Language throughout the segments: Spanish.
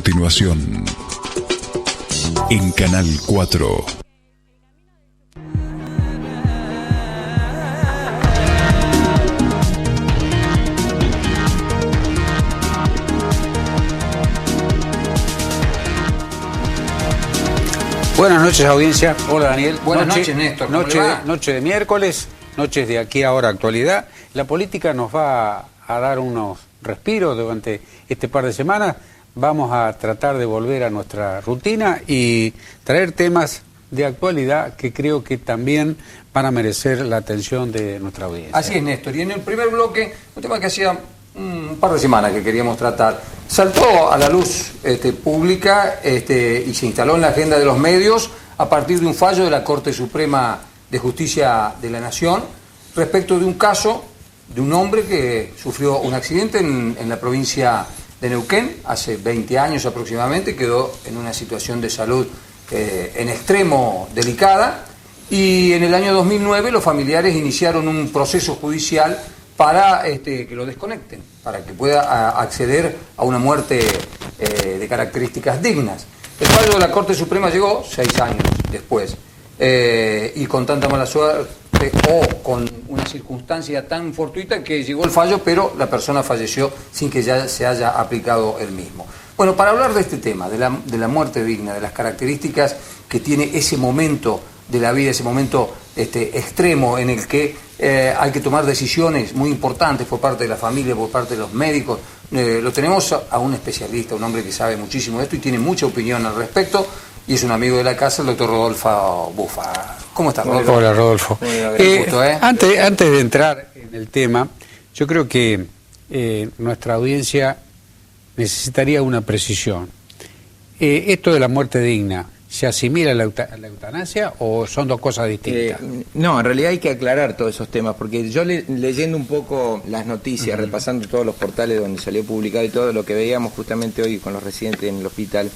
continuación en Canal 4. Buenas noches, audiencia. Hola, Daniel. Buenas noches, Néstor. Noche de miércoles, noches de aquí ahora actualidad. La política nos va a dar unos respiros durante este par de semanas. Vamos a tratar de volver a nuestra rutina y traer temas de actualidad que creo que también van a merecer la atención de nuestra audiencia. Así es, Néstor. Y en el primer bloque, un tema que hacía un par de semanas que queríamos tratar, saltó a la luz pública y se instaló en la agenda de los medios a partir de un fallo de la Corte Suprema de Justicia de la Nación respecto de un caso de un hombre que sufrió un accidente en la provincia de Neuquén hace 20 años aproximadamente, quedó en una situación de salud en extremo delicada, y en el año 2009 los familiares iniciaron un proceso judicial para que lo desconecten, para que pueda acceder a una muerte de características dignas. El fallo de la Corte Suprema llegó 6 años después, y con tanta mala suerte o con una circunstancia tan fortuita que llegó el fallo, pero la persona falleció sin que ya se haya aplicado el mismo. Bueno, para hablar de este tema, de la muerte digna, de las características que tiene ese momento de la vida, ese momento extremo en el que hay que tomar decisiones muy importantes por parte de la familia, por parte de los médicos. Lo tenemos a un especialista, un hombre que sabe muchísimo de esto y tiene mucha opinión al respecto, y es un amigo de la casa, el doctor Rodolfo Bufa. ¿Cómo estás, Rodolfo? Hola, Rodolfo. Gusto, antes de entrar en el tema, yo creo que nuestra audiencia necesitaría una precisión. Esto de la muerte digna, ¿se asimila a la eutanasia o son dos cosas distintas? No, en realidad hay que aclarar todos esos temas, porque yo leyendo un poco las noticias, repasando todos los portales donde salió publicado y todo lo que veíamos justamente hoy con los residentes en el hospital,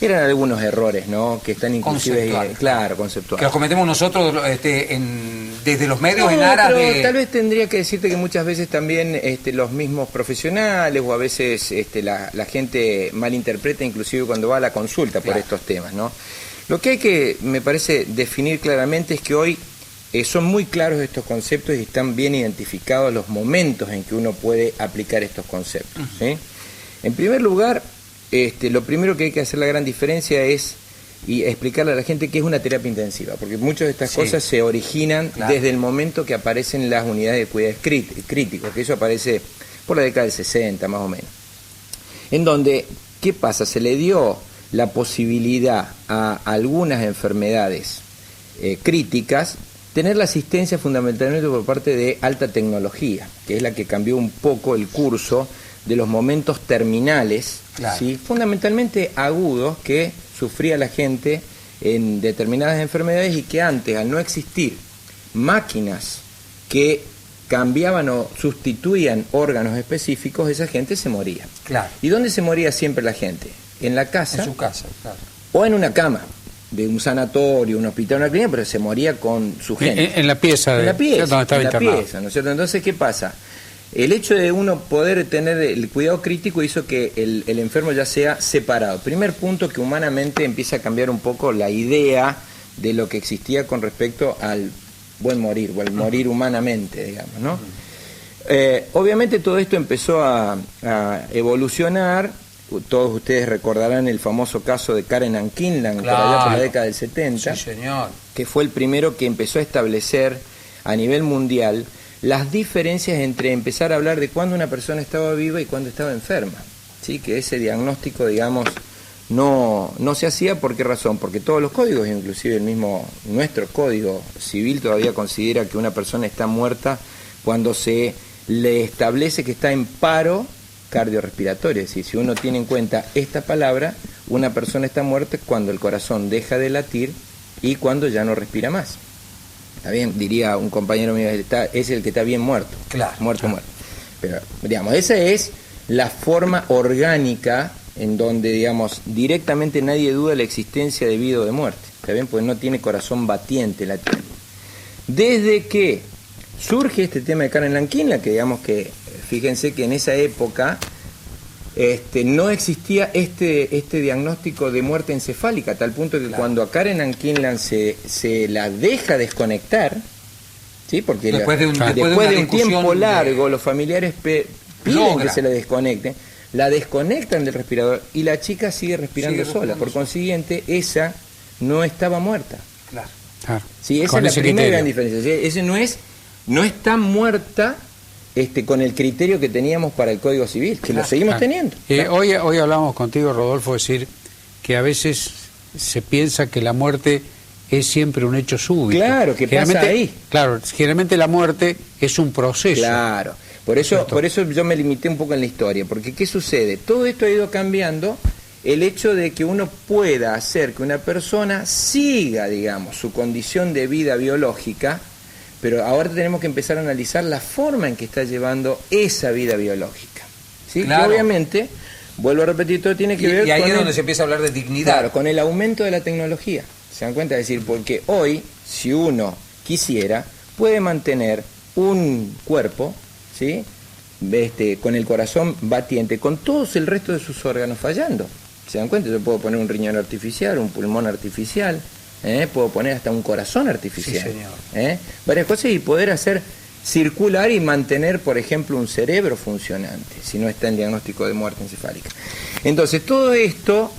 eran algunos errores, ¿no? Que están inclusive, conceptuales. Que los cometemos nosotros desde los medios en aras pero de... tal vez tendría que decirte que muchas veces también los mismos profesionales o a veces la gente malinterpreta inclusive cuando va a la consulta por estos temas, ¿no? Lo que hay que, me parece, definir claramente es que hoy son muy claros estos conceptos y están bien identificados los momentos en que uno puede aplicar estos conceptos, ¿sí? En primer lugar, lo primero que hay que hacer la gran diferencia es explicarle a la gente qué es una terapia intensiva, porque muchas de estas cosas se originan desde el momento que aparecen las unidades de cuidados críticos, que eso aparece por la década del 60 más o menos, en donde, ¿qué pasa? Se le dio la posibilidad a algunas enfermedades críticas tener la asistencia fundamentalmente por parte de alta tecnología, que es la que cambió un poco el curso de los momentos terminales, ¿sí? Fundamentalmente agudos, que sufría la gente en determinadas enfermedades y que antes, al no existir máquinas que cambiaban o sustituían órganos específicos, esa gente se moría. Claro. ¿Y dónde se moría siempre la gente? En la casa. En su casa, claro. O en una cama de un sanatorio, un hospital, una clínica, pero se moría con su gente. En la pieza. En la pieza, donde estaba internado. ¿no es cierto? Entonces, ¿qué pasa? El hecho de uno poder tener el cuidado crítico hizo que el enfermo ya sea separado. Primer punto, que humanamente empieza a cambiar un poco la idea de lo que existía con respecto al buen morir, o al morir humanamente, digamos, ¿no? Obviamente todo esto empezó a evolucionar. Todos ustedes recordarán el famoso caso de Karen Ankinlan, por allá por la década del 70, sí, señor, que fue el primero que empezó a establecer a nivel mundial las diferencias entre empezar a hablar de cuándo una persona estaba viva y cuándo estaba enferma, ¿sí? Que ese diagnóstico, digamos, no se hacía. ¿Por qué razón? Porque todos los códigos, inclusive el mismo nuestro código civil, todavía considera que una persona está muerta cuando se le establece que está en paro cardiorrespiratorio. Es decir, si uno tiene en cuenta esta palabra, una persona está muerta cuando el corazón deja de latir y cuando ya no respira más. Está bien, diría un compañero mío, es el que está bien muerto. Claro. Muerto. Pero, digamos, esa es la forma orgánica en donde, digamos, directamente nadie duda la existencia de vida o de muerte. Está bien, porque no tiene corazón batiente latiendo. Desde que surge este tema de Karen Ankinlan, que digamos que, fíjense que en esa época no existía este diagnóstico de muerte encefálica, a tal punto que cuando a Karen Kinlan se la deja desconectar, ¿sí? Porque después de un tiempo largo los familiares piden que se la desconecten, la desconectan del respirador y la chica sigue respirando sola. Por consiguiente, esa no estaba muerta. Claro. Sí, esa es la primera gran diferencia. ¿Sí? Ese no está muerta con el criterio que teníamos para el Código Civil, que lo seguimos teniendo. Hoy hablamos contigo, Rodolfo, decir que a veces se piensa que la muerte es siempre un hecho súbito. Claro, que pasa ahí. Claro, generalmente la muerte es un proceso. Claro. Por eso yo me limité un poco en la historia, porque ¿qué sucede? Todo esto ha ido cambiando el hecho de que uno pueda hacer que una persona siga, digamos, su condición de vida biológica, pero ahora tenemos que empezar a analizar la forma en que está llevando esa vida biológica. ¿Sí? Claro. Que obviamente, vuelvo a repetir, todo tiene que ver con... Y ahí es donde se empieza a hablar de dignidad. Claro, con el aumento de la tecnología. ¿Se dan cuenta? Es decir, porque hoy, si uno quisiera, puede mantener un cuerpo, ¿sí? Con el corazón batiente, con todos el resto de sus órganos fallando. ¿Se dan cuenta? Yo puedo poner un riñón artificial, un pulmón artificial, puedo poner hasta un corazón artificial. Sí, señor. Varias cosas, y poder hacer circular y mantener, por ejemplo, un cerebro funcionante, si no está en diagnóstico de muerte encefálica. Entonces, todo esto,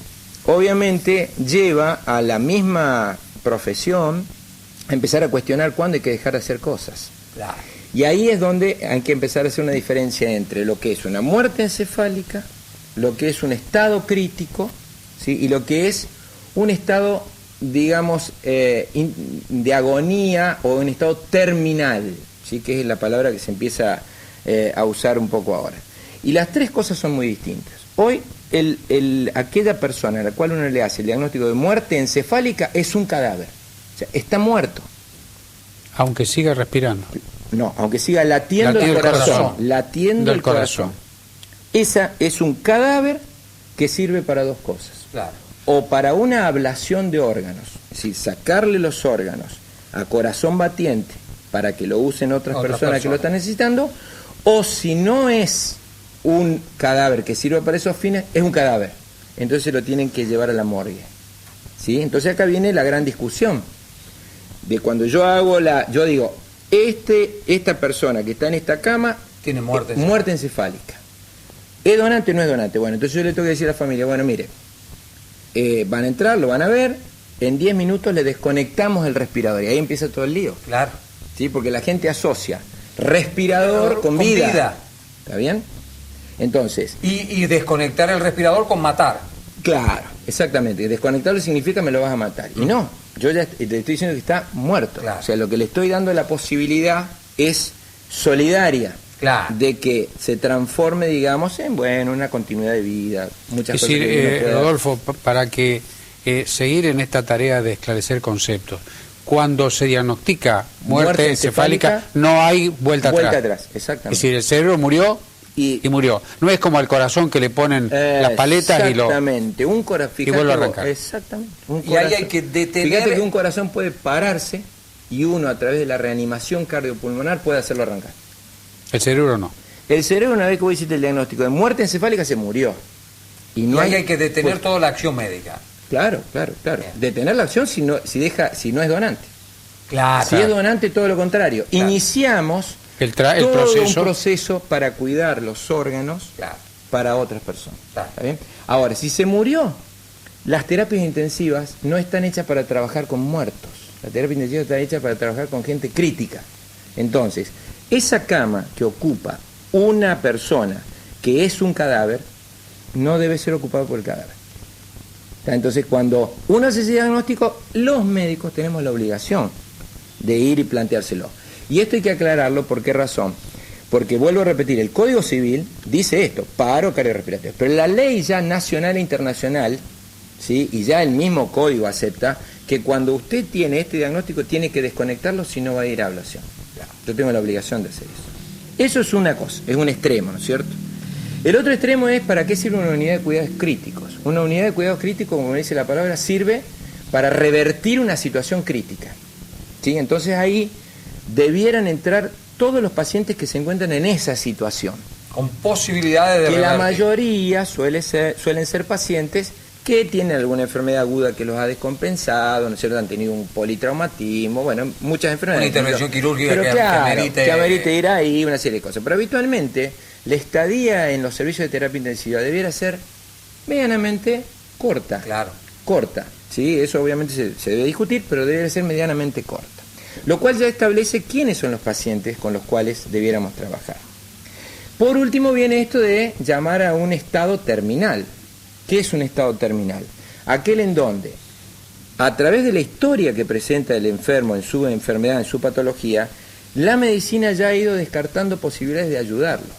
obviamente, lleva a la misma profesión a empezar a cuestionar cuándo hay que dejar de hacer cosas. Claro. Y ahí es donde hay que empezar a hacer una diferencia entre lo que es una muerte encefálica, lo que es un estado crítico, ¿sí? Y lo que es un estado, digamos, de agonía o un estado terminal, ¿sí? Que es la palabra que se empieza a usar un poco ahora. Y las tres cosas son muy distintas. Hoy, aquella persona a la cual uno le hace el diagnóstico de muerte encefálica es un cadáver, o sea, está muerto. Aunque siga respirando. No, aunque siga latiendo el corazón. Latiendo el corazón. Esa es un cadáver que sirve para dos cosas. Claro. O para una ablación de órganos, es decir, sacarle los órganos a corazón batiente para que lo usen otras personas que lo están necesitando, o si no es un cadáver que sirve para esos fines, es un cadáver. Entonces lo tienen que llevar a la morgue. ¿Sí? Entonces acá viene la gran discusión de cuando yo digo, esta persona que está en esta cama tiene muerte encefálica. ¿Es donante o no es donante? Bueno, entonces yo le tengo que decir a la familia, bueno, mire, van a entrar, lo van a ver, en 10 minutos le desconectamos el respirador y ahí empieza todo el lío. Claro. ¿Sí? Porque la gente asocia respirador con vida. ¿Está bien? Entonces... Y desconectar el respirador con matar. Claro, exactamente. Desconectarlo significa me lo vas a matar. Y no, yo ya le estoy diciendo que está muerto. Claro. O sea, lo que le estoy dando la posibilidad es solidaria. Claro. De que se transforme, digamos, en una continuidad de vida. Muchas es cosas. decir, Rodolfo, para que seguir en esta tarea de esclarecer conceptos, cuando se diagnostica muerte encefálica, no hay vuelta atrás. Exactamente. Es decir, el cerebro murió y murió. No es como al corazón que le ponen las paletas y lo... Exactamente, un corazón. Y vuelve a arrancar. Exactamente. Y ahí hay que detener... Fíjate que un corazón puede pararse y uno, a través de la reanimación cardiopulmonar, puede hacerlo arrancar. El cerebro no. El cerebro, una vez que vos hiciste el diagnóstico de muerte encefálica, se murió. Y ahí hay que detener toda la acción médica. Claro. Detener la acción si no es donante. Claro. Si es donante, todo lo contrario. Claro. Iniciamos un proceso para cuidar los órganos para otras personas. Claro. ¿Está bien? Ahora, si se murió, las terapias intensivas no están hechas para trabajar con muertos. Las terapias intensivas están hechas para trabajar con gente crítica. Entonces, esa cama que ocupa una persona que es un cadáver no debe ser ocupada por el cadáver. Entonces, cuando uno hace ese diagnóstico, los médicos tenemos la obligación de ir y planteárselo. Y esto hay que aclararlo. ¿Por qué razón? Porque, vuelvo a repetir, el Código Civil dice esto, paro cardiorrespiratorio. Pero la ley ya nacional e internacional, ¿sí? Y ya el mismo código acepta que cuando usted tiene este diagnóstico tiene que desconectarlo si no va a ir a ablación. Yo tengo la obligación de hacer eso. Eso es una cosa, es un extremo, ¿no es cierto? El otro extremo es para qué sirve una unidad de cuidados críticos. Una unidad de cuidados críticos, como dice la palabra, sirve para revertir una situación crítica. ¿Sí? Entonces ahí debieran entrar todos los pacientes que se encuentran en esa situación. Con posibilidades de que la revertir. mayoría suelen ser pacientes que tienen alguna enfermedad aguda que los ha descompensado, ¿no es cierto? Han tenido un politraumatismo, bueno, muchas enfermedades. Una intervención quirúrgica pero que amerite ir ahí, una serie de cosas. Pero habitualmente la estadía en los servicios de terapia intensiva debiera ser medianamente corta. Claro. Corta, ¿sí? Eso obviamente se debe discutir, pero debe ser medianamente corta. Lo cual ya establece quiénes son los pacientes con los cuales debiéramos trabajar. Por último viene esto de llamar a un estado terminal. ¿Qué es un estado terminal? Aquel en donde, a través de la historia que presenta el enfermo en su enfermedad, en su patología, la medicina ya ha ido descartando posibilidades de ayudarlo.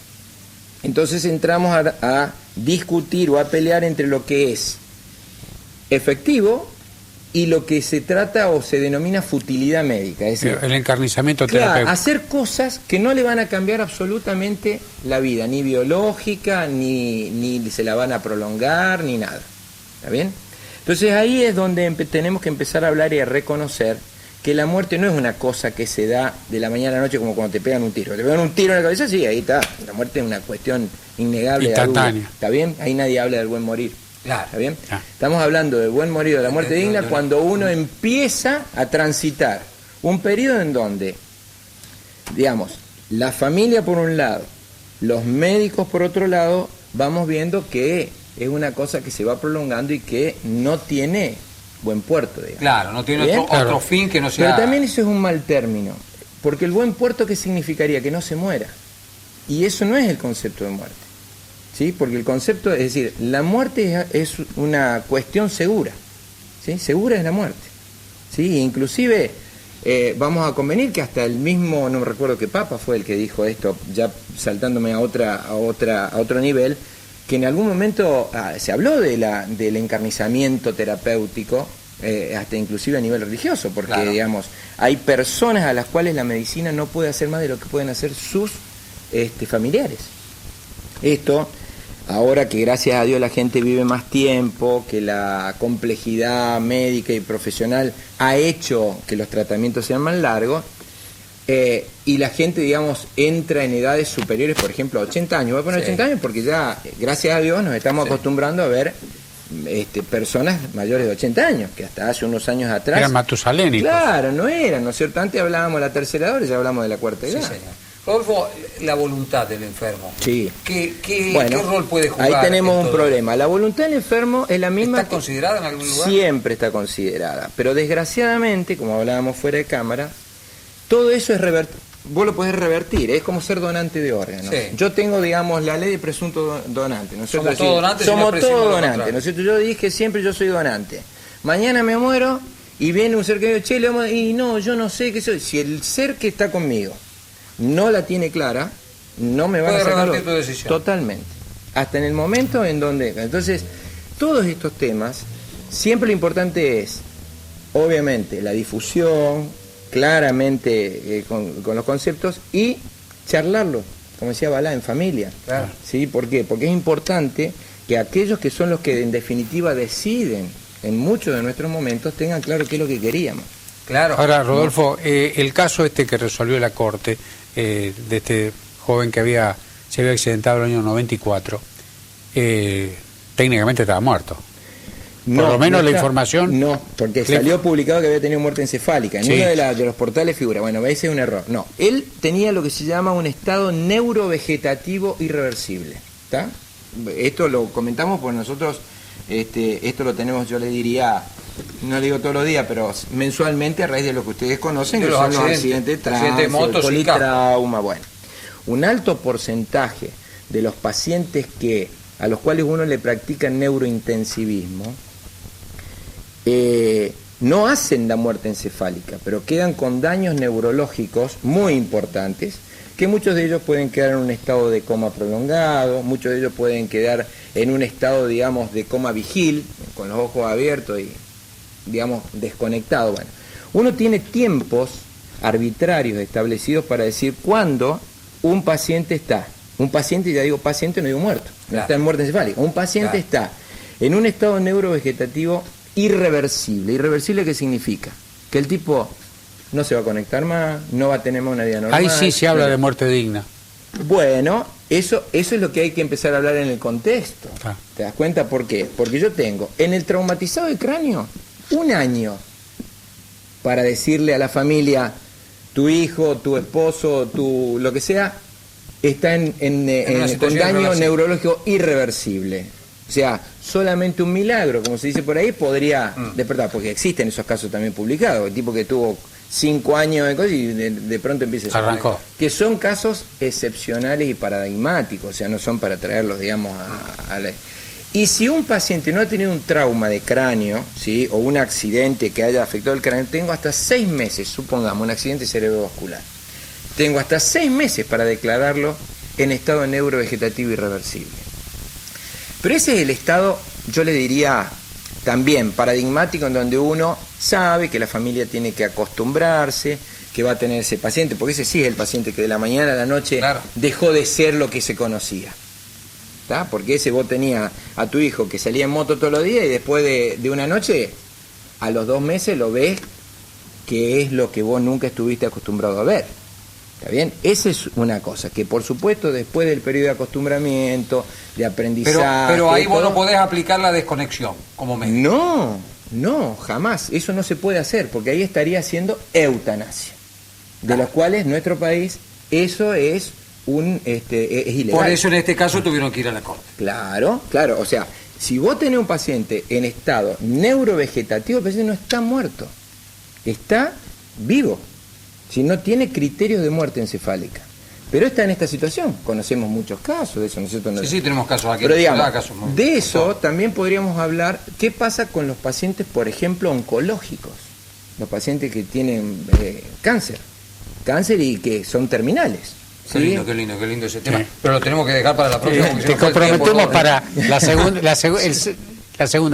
Entonces entramos a discutir o a pelear entre lo que es efectivo y lo que se trata o se denomina futilidad médica. Es decir, el encarnizamiento claro, terapéutico. hacer cosas que no le van a cambiar absolutamente la vida, ni biológica, ni se la van a prolongar, ni nada. ¿Está bien? Entonces ahí es donde tenemos que empezar a hablar y a reconocer que la muerte no es una cosa que se da de la mañana a la noche como cuando te pegan un tiro. Te pegan un tiro en la cabeza, sí, ahí está. La muerte es una cuestión innegable. Instantánea. ¿Está bien? Ahí nadie habla del buen morir. Claro. ¿Está bien? Ah. Estamos hablando del buen morir, de la muerte digna, cuando uno empieza a transitar un periodo en donde, digamos, la familia por un lado, los médicos por otro lado, vamos viendo que es una cosa que se va prolongando y que no tiene buen puerto, digamos. Claro, no tiene ¿Bien? otro fin que no sea... Pero también eso es un mal término, porque el buen puerto, ¿qué significaría? Que no se muera. Y eso no es el concepto de muerte. ¿Sí? Porque el concepto, es decir, la muerte es una cuestión segura, ¿sí? Segura es la muerte, ¿sí? Inclusive vamos a convenir que hasta el mismo, no me recuerdo qué papa fue el que dijo esto, ya saltándome a otro nivel, que en algún momento se habló del encarnizamiento terapéutico, hasta inclusive a nivel religioso, porque claro, digamos, hay personas a las cuales la medicina no puede hacer más de lo que pueden hacer sus familiares. Esto, ahora que gracias a Dios la gente vive más tiempo, que la complejidad médica y profesional ha hecho que los tratamientos sean más largos, y la gente, digamos, entra en edades superiores, por ejemplo, a 80 años. Voy a poner 80 años porque ya, gracias a Dios, nos estamos acostumbrando a ver personas mayores de 80 años, que hasta hace unos años atrás... Eran matusalénicos. Claro, no eran, ¿no es cierto? Antes hablábamos de la tercera edad, ya hablamos de la cuarta edad. Sí, señor. Rodolfo, la voluntad del enfermo. Sí. ¿Qué Bueno, rol puede jugar? ahí tenemos en un todo problema. La voluntad del enfermo es la misma. ¿Está considerada en algún lugar? Siempre está considerada. Pero desgraciadamente, como hablábamos fuera de cámara, todo eso es revertir. Vos lo podés revertir, es como ser donante de órganos. Sí. Yo tengo, digamos, la ley de presunto donante. ¿No es cierto? Somos todos donantes, Somos si no todos lo donantes, contrario. ¿no es cierto? Yo dije siempre yo soy donante. Mañana me muero y viene un ser que dice, che, y no, yo no sé qué soy. Si el ser que está conmigo no la tiene clara, no me van a Puede sacar revertir tu decisión. totalmente. Hasta en el momento en donde... Entonces, todos estos temas, siempre lo importante es, obviamente, la difusión, claramente con los conceptos, y charlarlo, como decía Balá, en familia. Claro. ¿Sí? ¿Por qué? Porque es importante que aquellos que son los que en definitiva deciden en muchos de nuestros momentos tengan claro qué es lo que queríamos. Claro. Ahora, Rodolfo, el caso que resolvió la Corte, de este joven que se había accidentado en el año 94, técnicamente estaba muerto. Por lo menos la información... No, porque salió publicado que había tenido muerte encefálica. En uno de los portales figura, bueno, ese es un error. No, él tenía lo que se llama un estado neurovegetativo irreversible. ¿Está? Esto lo comentamos porque nosotros, esto lo tenemos, yo le diría, no le digo todos los días, pero mensualmente a raíz de lo que ustedes conocen, De que los son los accidentes, accidentes de accidentes de tránsito, motos y politrauma, bueno. Un alto porcentaje de los pacientes a los cuales uno le practica neurointensivismo, no hacen la muerte encefálica, pero quedan con daños neurológicos muy importantes, que muchos de ellos pueden quedar en un estado de coma prolongado, muchos de ellos pueden quedar en un estado, digamos, de coma vigil, con los ojos abiertos y, digamos, desconectado. Bueno, uno tiene tiempos arbitrarios establecidos para decir cuándo un paciente está, ya digo paciente, no digo muerto, no está en muerte encefálica, un paciente está en un estado neurovegetativo irreversible. ¿Irreversible qué significa? Que el tipo no se va a conectar más, no va a tener más una vida normal. Ahí sí se habla de muerte digna. Bueno, eso es lo que hay que empezar a hablar en el contexto. Ah. ¿Te das cuenta por qué? Porque yo tengo en el traumatizado del cráneo 1 año para decirle a la familia, tu hijo, tu esposo, tu lo que sea, está con daño neurológico irreversible. O sea, solamente un milagro, como se dice por ahí, podría despertar, porque existen esos casos también publicados, el tipo que tuvo 5 años de cosas y de pronto empieza a arrancó. Que son casos excepcionales y paradigmáticos, o sea, no son para traerlos, digamos, a la... Y si un paciente no ha tenido un trauma de cráneo, ¿sí?, o un accidente que haya afectado el cráneo, tengo hasta 6 meses, supongamos, un accidente cerebrovascular. Tengo hasta 6 meses para declararlo en estado neurovegetativo irreversible. Pero ese es el estado, yo le diría, también paradigmático, en donde uno sabe que la familia tiene que acostumbrarse, que va a tener ese paciente, porque ese sí es el paciente que de la mañana a la noche dejó de ser lo que se conocía. ¿Tá? Porque ese vos tenías a tu hijo que salía en moto todos los días y después de una noche, a los 2 meses lo ves que es lo que vos nunca estuviste acostumbrado a ver. ¿Está bien? Esa es una cosa, que por supuesto después del periodo de acostumbramiento, de aprendizaje... Pero ahí vos no podés aplicar la desconexión como médico. No, jamás. Eso no se puede hacer, porque ahí estaría haciendo eutanasia. De los cuales nuestro país, eso es es ilegal. Por eso en este caso tuvieron que ir a la corte. Claro. O sea, si vos tenés un paciente en estado neurovegetativo, el paciente no está muerto, está vivo. Si no tiene criterios de muerte encefálica. Pero está en esta situación. Conocemos muchos casos de eso, ¿no es cierto? Sí, tenemos casos aquí. Pero digamos, de eso también podríamos hablar. ¿Qué pasa con los pacientes, por ejemplo, oncológicos? Los pacientes que tienen cáncer y que son terminales. Qué lindo ese tema. Sí. Pero lo tenemos que dejar para la próxima. Te comprometemos para la segunda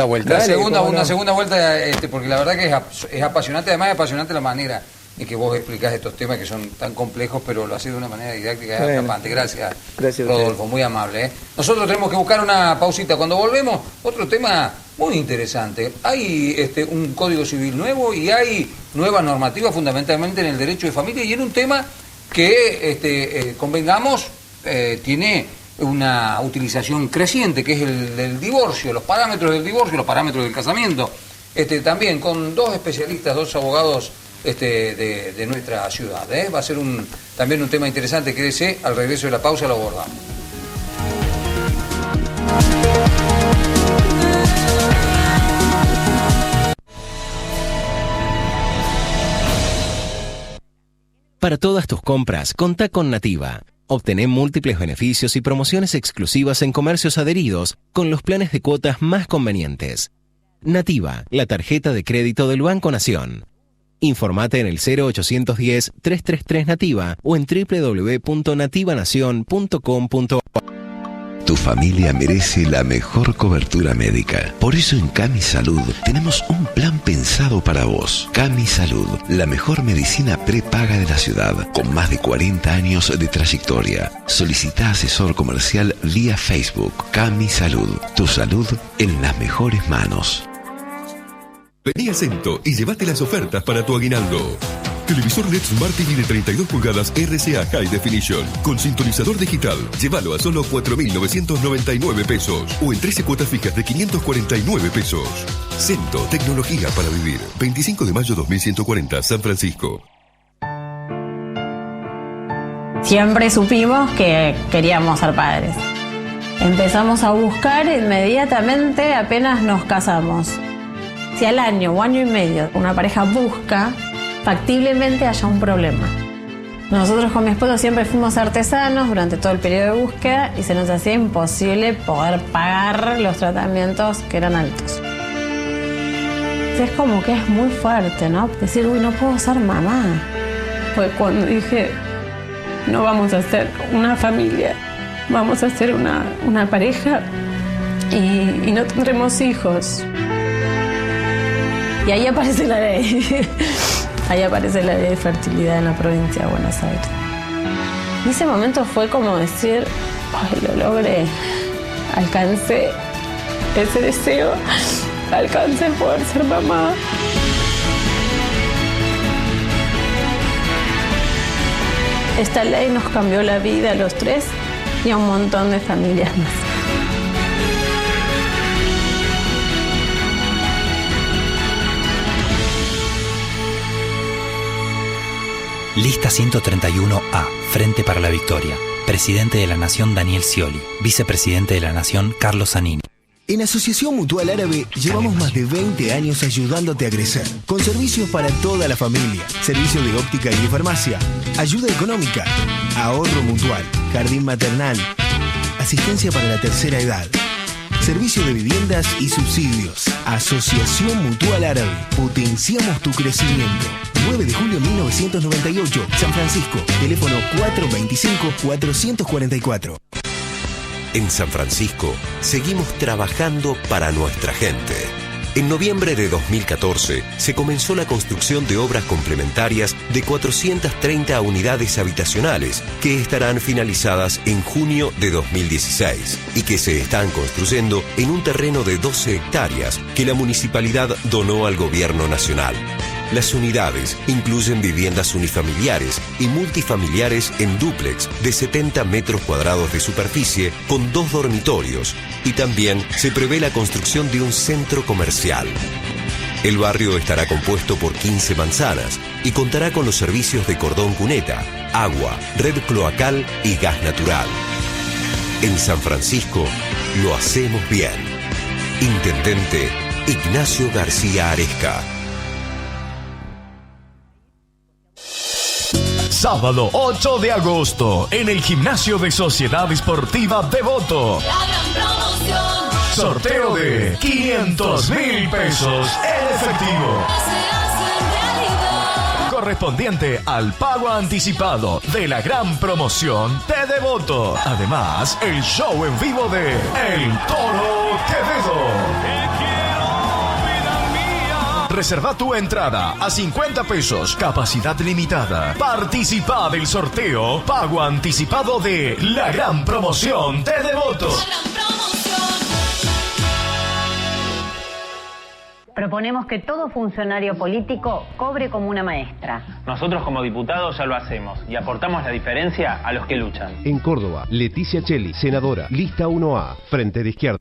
vuelta. Una segunda vuelta, porque la verdad que es apasionante. Además es apasionante la manera en que vos explicás estos temas que son tan complejos, pero lo haces de una manera didáctica y atrapante. Gracias Rodolfo, muy amable. Nosotros tenemos que buscar una pausita. Cuando volvemos, otro tema muy interesante. Hay un Código Civil nuevo y hay nuevas normativas fundamentalmente en el derecho de familia y en un tema que, convengamos, tiene una utilización creciente, que es el del divorcio, los parámetros del divorcio, los parámetros del casamiento. También con 2 especialistas, 2 abogados de nuestra ciudad. Va a ser también un tema interesante. Quédese, al regreso de la pausa lo abordamos. Para todas tus compras, contá con Nativa. Obtené múltiples beneficios y promociones exclusivas en comercios adheridos con los planes de cuotas más convenientes. Nativa, la tarjeta de crédito del Banco Nación. Informate en el 0810-333 Nativa o en www.nativanacion.com.ar. Tu familia merece la mejor cobertura médica. Por eso en Cami Salud tenemos un plan pensado para vos. Cami Salud, la mejor medicina prepaga de la ciudad, con más de 40 años de trayectoria. Solicita asesor comercial vía Facebook. Cami Salud, tu salud en las mejores manos. Vení a Cento y llévate las ofertas para tu aguinaldo. Televisor LED Smart TV de 32 pulgadas RCA High Definition con sintonizador digital. Llévalo a solo 4.999 pesos o en 13 cuotas fijas de 549 pesos. Cento, tecnología para vivir. 25 de mayo 2140, San Francisco. Siempre supimos que queríamos ser padres. Empezamos a buscar inmediatamente apenas nos casamos. Si al año o año y medio una pareja busca, factiblemente haya un problema. Nosotros con mi esposo siempre fuimos artesanos durante todo el periodo de búsqueda y se nos hacía imposible poder pagar los tratamientos que eran altos. Es como que es muy fuerte, ¿no? Decir, uy, no puedo ser mamá. Fue cuando dije, no vamos a ser una familia, vamos a ser una pareja y no tendremos hijos. Y ahí aparece la ley. Ahí aparece la ley de fertilidad en la provincia de Buenos Aires. Y ese momento fue como decir, ay, lo logré. Alcancé ese deseo. Alcancé poder ser mamá. Esta ley nos cambió la vida a los 3 y a un montón de familias más. Lista 131A, Frente para la Victoria. Presidente de la Nación Daniel Scioli. Vicepresidente de la Nación Carlos Zanini. En Asociación Mutual Árabe llevamos más de 20 años ayudándote a crecer, con servicios para toda la familia, servicio de óptica y de farmacia, ayuda económica, ahorro mutual, jardín maternal, asistencia para la tercera edad, servicio de viviendas y subsidios. Asociación Mutual Árabe, potenciamos tu crecimiento. 9 de julio 1998, San Francisco, teléfono 425-444. En San Francisco, seguimos trabajando para nuestra gente. En noviembre de 2014, se comenzó la construcción de obras complementarias de 430 unidades habitacionales que estarán finalizadas en junio de 2016 y que se están construyendo en un terreno de 12 hectáreas que la municipalidad donó al gobierno nacional. Las unidades incluyen viviendas unifamiliares y multifamiliares en dúplex de 70 metros cuadrados de superficie con 2 dormitorios y también se prevé la construcción de un centro comercial. El barrio estará compuesto por 15 manzanas y contará con los servicios de cordón cuneta, agua, red cloacal y gas natural. En San Francisco lo hacemos bien. Intendente Ignacio García Aresca. Sábado 8 de agosto, en el gimnasio de Sociedad Esportiva Devoto. Sorteo de 500.000 pesos en efectivo. Correspondiente al pago anticipado de la gran promoción de Devoto. Además, el show en vivo de El Toro Quevedo. Reserva tu entrada a 50 pesos, capacidad limitada. Participa del sorteo, pago anticipado de la gran promoción de Devoto. Proponemos que todo funcionario político cobre como una maestra. Nosotros como diputados ya lo hacemos y aportamos la diferencia a los que luchan. En Córdoba, Leticia Cheli, senadora, lista 1A, Frente de Izquierda.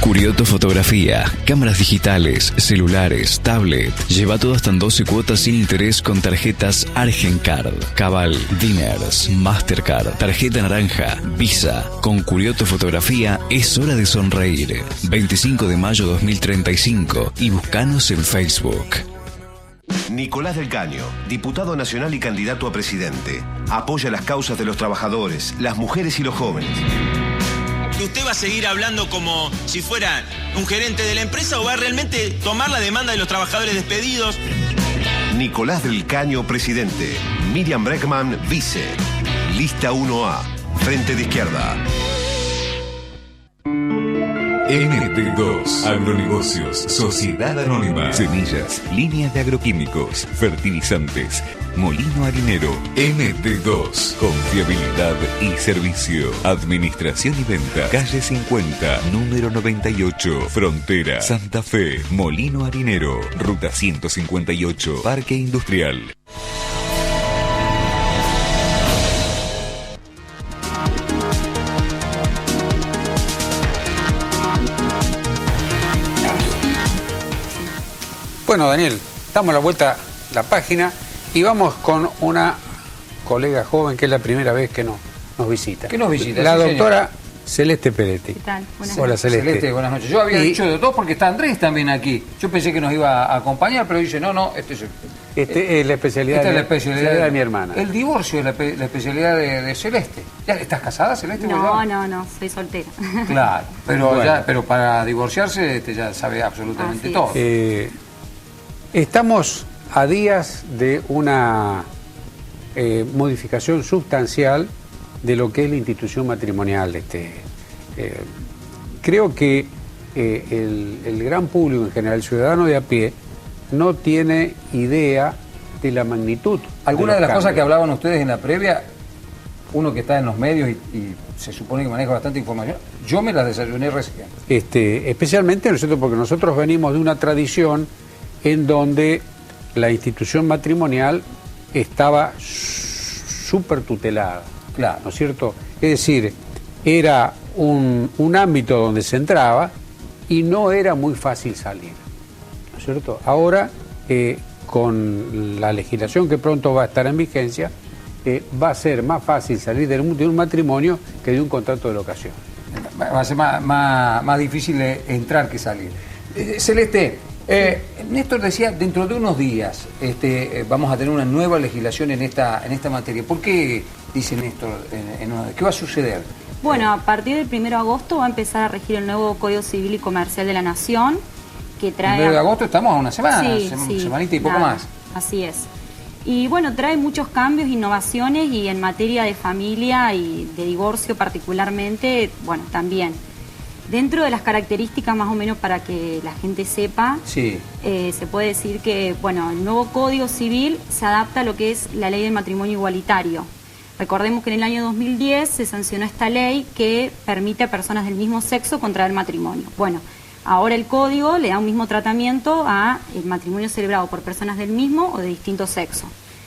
Curioto Fotografía, cámaras digitales, celulares, tablet. Lleva todo hasta en 12 cuotas sin interés con tarjetas Argencard, Cabal, Diners, Mastercard, tarjeta naranja, Visa. Con Curioto Fotografía es hora de sonreír. 25 de mayo 2035 y búscanos en Facebook. Nicolás del Caño, diputado nacional y candidato a presidente. Apoya las causas de los trabajadores, las mujeres y los jóvenes. ¿Usted va a seguir hablando como si fuera un gerente de la empresa o va a realmente tomar la demanda de los trabajadores despedidos? Nicolás del Caño, presidente. Miriam Breckman, vice. Lista 1A, Frente de Izquierda. NT2 Agronegocios, Sociedad Anónima. Semillas, líneas de agroquímicos, fertilizantes, molino harinero. NT2, confiabilidad y servicio. Administración y venta. Calle 50, número 98, Frontera, Santa Fe. Molino harinero, ruta 158, Parque Industrial. Bueno, Daniel, damos la vuelta a la página y vamos con una colega joven que es la primera vez que nos visita. ¿Qué nos visita? La Sí, doctora Celeste Peretti. ¿Qué tal? Buenas Hola, noches. Celeste. Buenas noches. Yo había dicho de dos porque está Andrés también aquí. Yo pensé que nos iba a acompañar, pero dice, no, este es la especialidad, esta es la especialidad de mi hermana. El divorcio es la especialidad de Celeste. ¿Ya estás casada, Celeste? No, soy soltera. Claro, pero, Bueno. pero para divorciarse ya sabe absolutamente todo. Estamos a días de una modificación sustancial de lo que es la institución matrimonial. Creo que el gran público en general, el ciudadano de a pie, no tiene idea de la magnitud. Algunas de las cosas que hablaban ustedes en la previa, uno que está en los medios y se supone que maneja bastante información, yo me las desayuné recién. Especialmente porque nosotros venimos de una tradición en donde la institución matrimonial estaba supertutelada, claro, ¿no es cierto? Es decir, era un ámbito donde se entraba y no era muy fácil salir, ¿no es cierto? Ahora, con la legislación que pronto va a estar en vigencia, va a ser más fácil salir de un matrimonio que de un contrato de locación. Va a ser más difícil entrar que salir. Celeste, Néstor decía, dentro de unos días vamos a tener una nueva legislación en esta materia. ¿Por qué dice Néstor? ¿Qué va a suceder? Bueno, a partir del 1 de agosto va a empezar a regir el nuevo Código Civil y Comercial de la Nación, que trae... El 1 de agosto estamos a una semana, sí, semanita y poco más. Así es. Y bueno, trae muchos cambios, innovaciones, y en materia de familia y de divorcio particularmente, bueno, también. Dentro de las características, más o menos para que la gente sepa, se puede decir que, bueno, el nuevo Código Civil se adapta a lo que es la ley del matrimonio igualitario. Recordemos que en el año 2010 se sancionó esta ley que permite a personas del mismo sexo contraer matrimonio. Bueno, ahora el Código le da un mismo tratamiento a el matrimonio celebrado por personas del mismo o de distinto sexo.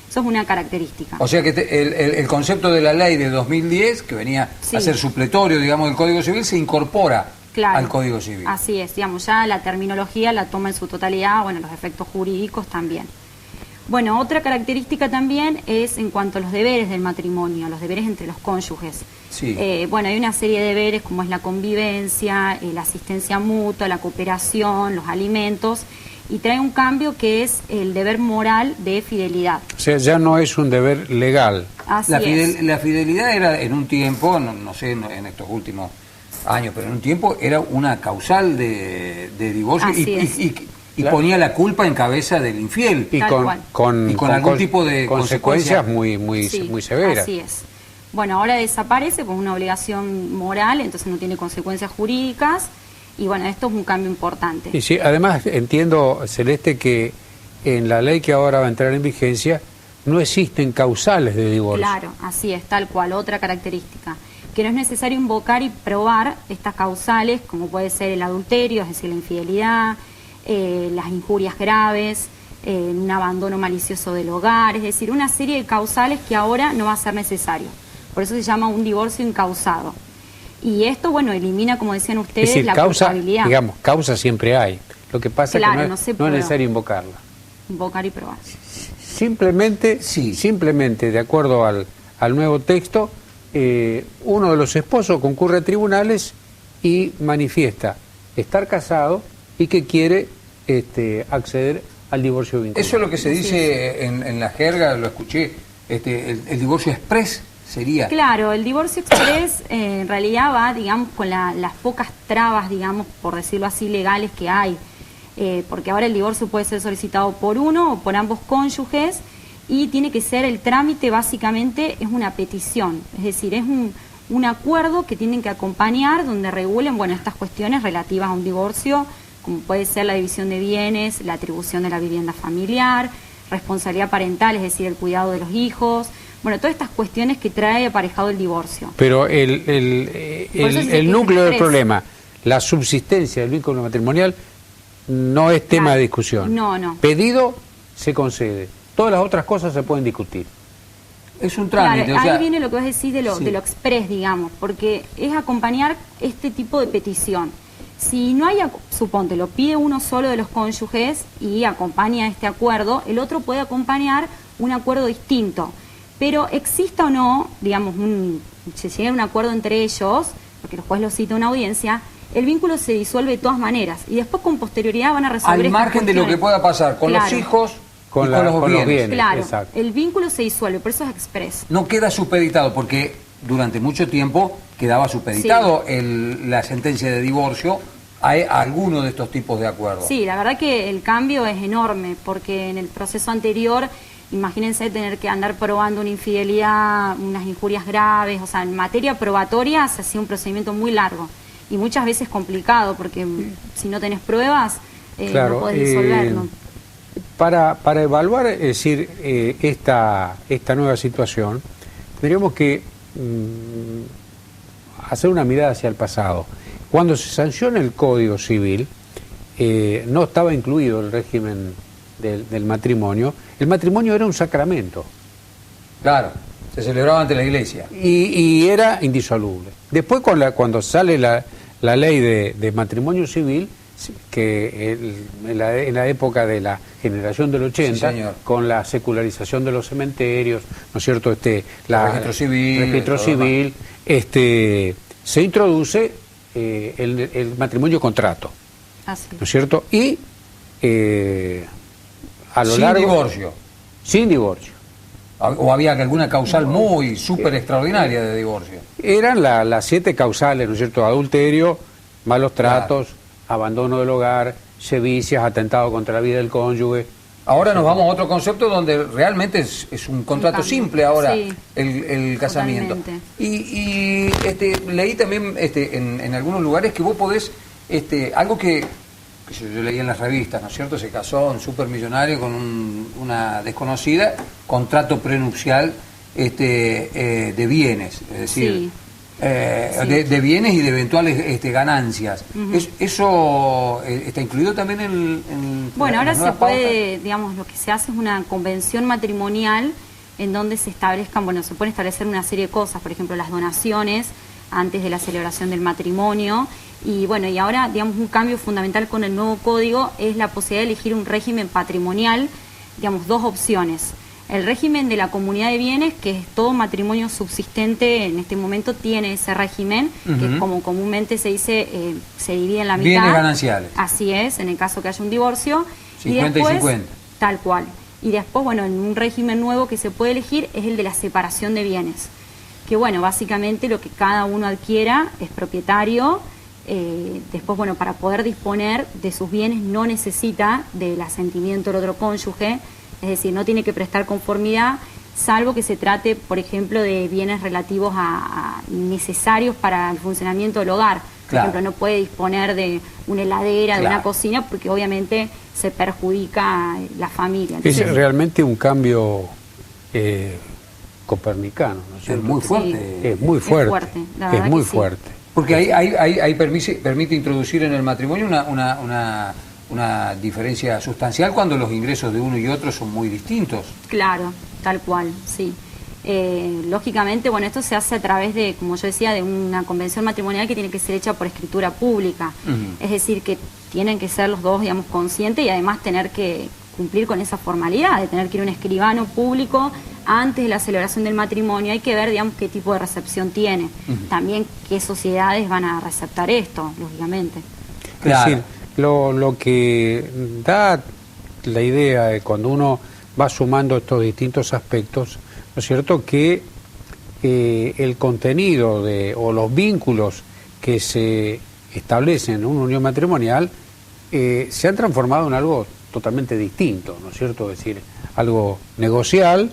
Eso es una característica. O sea que el concepto de la ley de 2010, que venía a ser supletorio, digamos, del Código Civil, se incorpora al Código Civil. Así es, digamos, ya la terminología la toma en su totalidad, bueno, los efectos jurídicos también. Bueno, otra característica también es en cuanto a los deberes del matrimonio, los deberes entre los cónyuges. Sí. Bueno, hay una serie de deberes como es la convivencia, la asistencia mutua, la cooperación, los alimentos, y trae un cambio que es el deber moral de fidelidad. O sea, ya no es un deber legal. Así es. La fidelidad era en un tiempo, no sé en estos últimos años, pero en un tiempo era una causal de divorcio y ponía la culpa en cabeza del infiel. Y con algún tipo de consecuencias muy severas. Así es. Bueno, ahora desaparece con una obligación moral, entonces no tiene consecuencias jurídicas. Y bueno, esto es un cambio importante. Y sí, además entiendo, Celeste, que en la ley que ahora va a entrar en vigencia no existen causales de divorcio. Claro, así es, tal cual, otra característica. Que no es necesario invocar y probar estas causales, como puede ser el adulterio, es decir, la infidelidad, las injurias graves, un abandono malicioso del hogar, es decir, una serie de causales que ahora no va a ser necesario. Por eso se llama un divorcio incausado. Y esto, bueno, elimina, como decían ustedes, es decir, la culpabilidad. Digamos, causa siempre hay. Lo que pasa es que no es necesario invocarla. Invocar y probar. Simplemente, de acuerdo al nuevo texto, uno de los esposos concurre a tribunales y manifiesta estar casado y que quiere acceder al divorcio vinculado. Eso es lo que se dice en la jerga, lo escuché, el divorcio exprés. Sería. Claro, el divorcio express en realidad va, digamos, con las pocas trabas, digamos, por decirlo así, legales que hay. Porque ahora el divorcio puede ser solicitado por uno o por ambos cónyuges y tiene que ser, el trámite básicamente es una petición. Es decir, es un acuerdo que tienen que acompañar donde regulen, bueno, estas cuestiones relativas a un divorcio, como puede ser la división de bienes, la atribución de la vivienda familiar, responsabilidad parental, es decir, el cuidado de los hijos. Bueno, todas estas cuestiones que trae aparejado el divorcio. Pero el núcleo del problema, la subsistencia del vínculo matrimonial, no es tema de discusión. No. Pedido, se concede. Todas las otras cosas se pueden discutir. Es un trámite. Claro, ahí viene lo que vos decís de lo express, digamos, porque es acompañar este tipo de petición. Si no hay, suponte, lo pide uno solo de los cónyuges y acompaña este acuerdo, el otro puede acompañar un acuerdo distinto. Pero exista o no, digamos, se llega a un acuerdo entre ellos, porque el juez lo cita a una audiencia, el vínculo se disuelve de todas maneras y después con posterioridad van a resolver al margen de lo que pueda pasar con los hijos con los bienes. Claro, exacto. El vínculo se disuelve, por eso es express. No queda supeditado, porque durante mucho tiempo quedaba supeditado la sentencia de divorcio a alguno de estos tipos de acuerdos. Sí, la verdad que el cambio es enorme, porque en el proceso anterior, imagínense tener que andar probando una infidelidad, unas injurias graves, o sea, en materia probatoria se hacía un procedimiento muy largo y muchas veces complicado, porque si no tenés pruebas, no podés disolverlo. Para evaluar, es decir, esta nueva situación, tendríamos que hacer una mirada hacia el pasado. Cuando se sanciona el Código Civil, no estaba incluido el régimen del matrimonio. El matrimonio era un sacramento. Claro. Se celebraba ante la iglesia. Y era indisoluble. Después, cuando sale la ley de matrimonio civil, que en la época de la generación del 80, sí, con la secularización de los cementerios, ¿no es cierto? El registro civil, se introduce el matrimonio contrato, ¿no es cierto? Y a lo largo... divorcio. Sin divorcio. ¿O había alguna causal muy súper extraordinaria de divorcio? Eran las 7 causales, ¿no es cierto? Adulterio, malos tratos, abandono del hogar, sevicias, atentado contra la vida del cónyuge. Ahora nos vamos a otro concepto donde realmente es un contrato simple ahora, sí, el casamiento. Y leí también en algunos lugares que vos podés, algo que yo leí en las revistas, ¿no es cierto? Se casó un supermillonario con una desconocida, contrato prenupcial de bienes, es decir, sí, de bienes y de eventuales ganancias. ¿Eso está incluido también en bueno, ahora se puede, digamos, lo que se hace es una convención matrimonial en donde se establezcan, bueno, se pueden establecer una serie de cosas, por ejemplo, las donaciones antes de la celebración del matrimonio. Y bueno, y ahora, digamos, un cambio fundamental con el nuevo código es la posibilidad de elegir un régimen patrimonial, digamos, 2 opciones. El régimen de la comunidad de bienes, que es todo matrimonio subsistente en este momento, tiene ese régimen, que es como comúnmente se dice, se divide en la mitad. Bienes gananciales. Así es, en el caso que haya un divorcio. 50 y 50. Tal cual. Y después, bueno, en un régimen nuevo que se puede elegir es el de la separación de bienes. Que bueno, básicamente lo que cada uno adquiera es propietario. Después, bueno, para poder disponer de sus bienes no necesita del asentimiento del otro cónyuge, es decir, no tiene que prestar conformidad, salvo que se trate, por ejemplo, de bienes relativos a necesarios para el funcionamiento del hogar. Por ejemplo, no puede disponer de una heladera, de una cocina, porque obviamente se perjudica la familia. Entonces, es realmente un cambio copernicano, ¿no es cierto? Es muy fuerte. Sí, es muy fuerte. Es muy fuerte. Porque ahí permite introducir en el matrimonio una diferencia sustancial cuando los ingresos de uno y otro son muy distintos. Claro, tal cual, sí. Lógicamente, bueno, esto se hace a través de, como yo decía, de una convención matrimonial que tiene que ser hecha por escritura pública. Es decir, que tienen que ser los dos, digamos, conscientes y además tener que cumplir con esa formalidad de tener que ir a un escribano público antes de la celebración del matrimonio. Hay que ver, digamos, qué tipo de recepción tiene. También qué sociedades van a receptar esto, lógicamente. Claro. Es decir, lo que da la idea de cuando uno va sumando estos distintos aspectos, ¿no es cierto?, que el contenido o los vínculos que se establecen en una unión matrimonial se han transformado en algo totalmente distinto, ¿no es cierto?, es decir, algo negocial,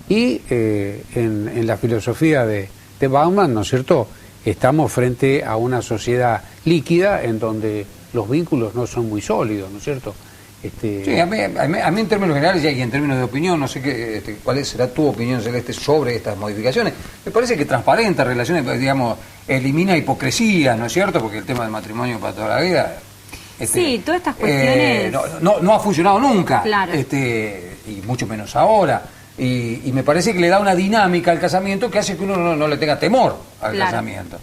y en la filosofía de Bauman, ¿no es cierto?, estamos frente a una sociedad líquida en donde los vínculos no son muy sólidos, ¿no es cierto? Sí, a mí en términos generales y en términos de opinión, no sé cuál será tu opinión, Celeste, sobre estas modificaciones. Me parece que transparenta relaciones, digamos, elimina hipocresía, ¿no es cierto? Porque el tema del matrimonio para toda la vida... sí, todas estas cuestiones... no ha funcionado nunca, claro. Y mucho menos ahora. Y me parece que le da una dinámica al casamiento que hace que uno no le tenga temor al casamiento.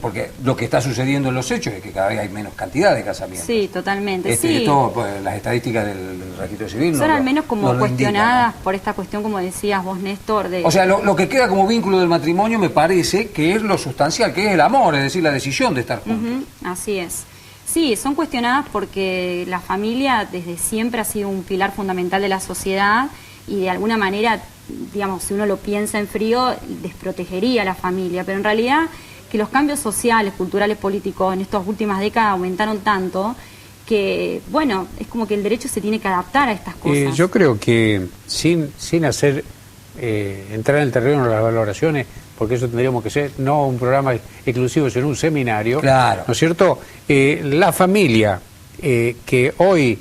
Porque lo que está sucediendo en los hechos es que cada vez hay menos cantidad de casamientos. Sí, totalmente. Sí. Esto, pues, las estadísticas del registro civil son al menos como cuestionadas indican, ¿no? Por esta cuestión, como decías vos, Néstor. O sea, lo que queda como vínculo del matrimonio me parece que es lo sustancial, que es el amor, es decir, la decisión de estar juntos. Así es. Sí, son cuestionadas porque la familia desde siempre ha sido un pilar fundamental de la sociedad y de alguna manera, digamos, si uno lo piensa en frío, desprotegería a la familia, pero en realidad que los cambios sociales, culturales, políticos en estas últimas décadas aumentaron tanto que, bueno, es como que el derecho se tiene que adaptar a estas cosas. Yo creo que sin hacer entrar en el terreno de las valoraciones, porque eso tendríamos que ser no un programa exclusivo, sino un seminario, claro, ¿no es cierto? La familia que hoy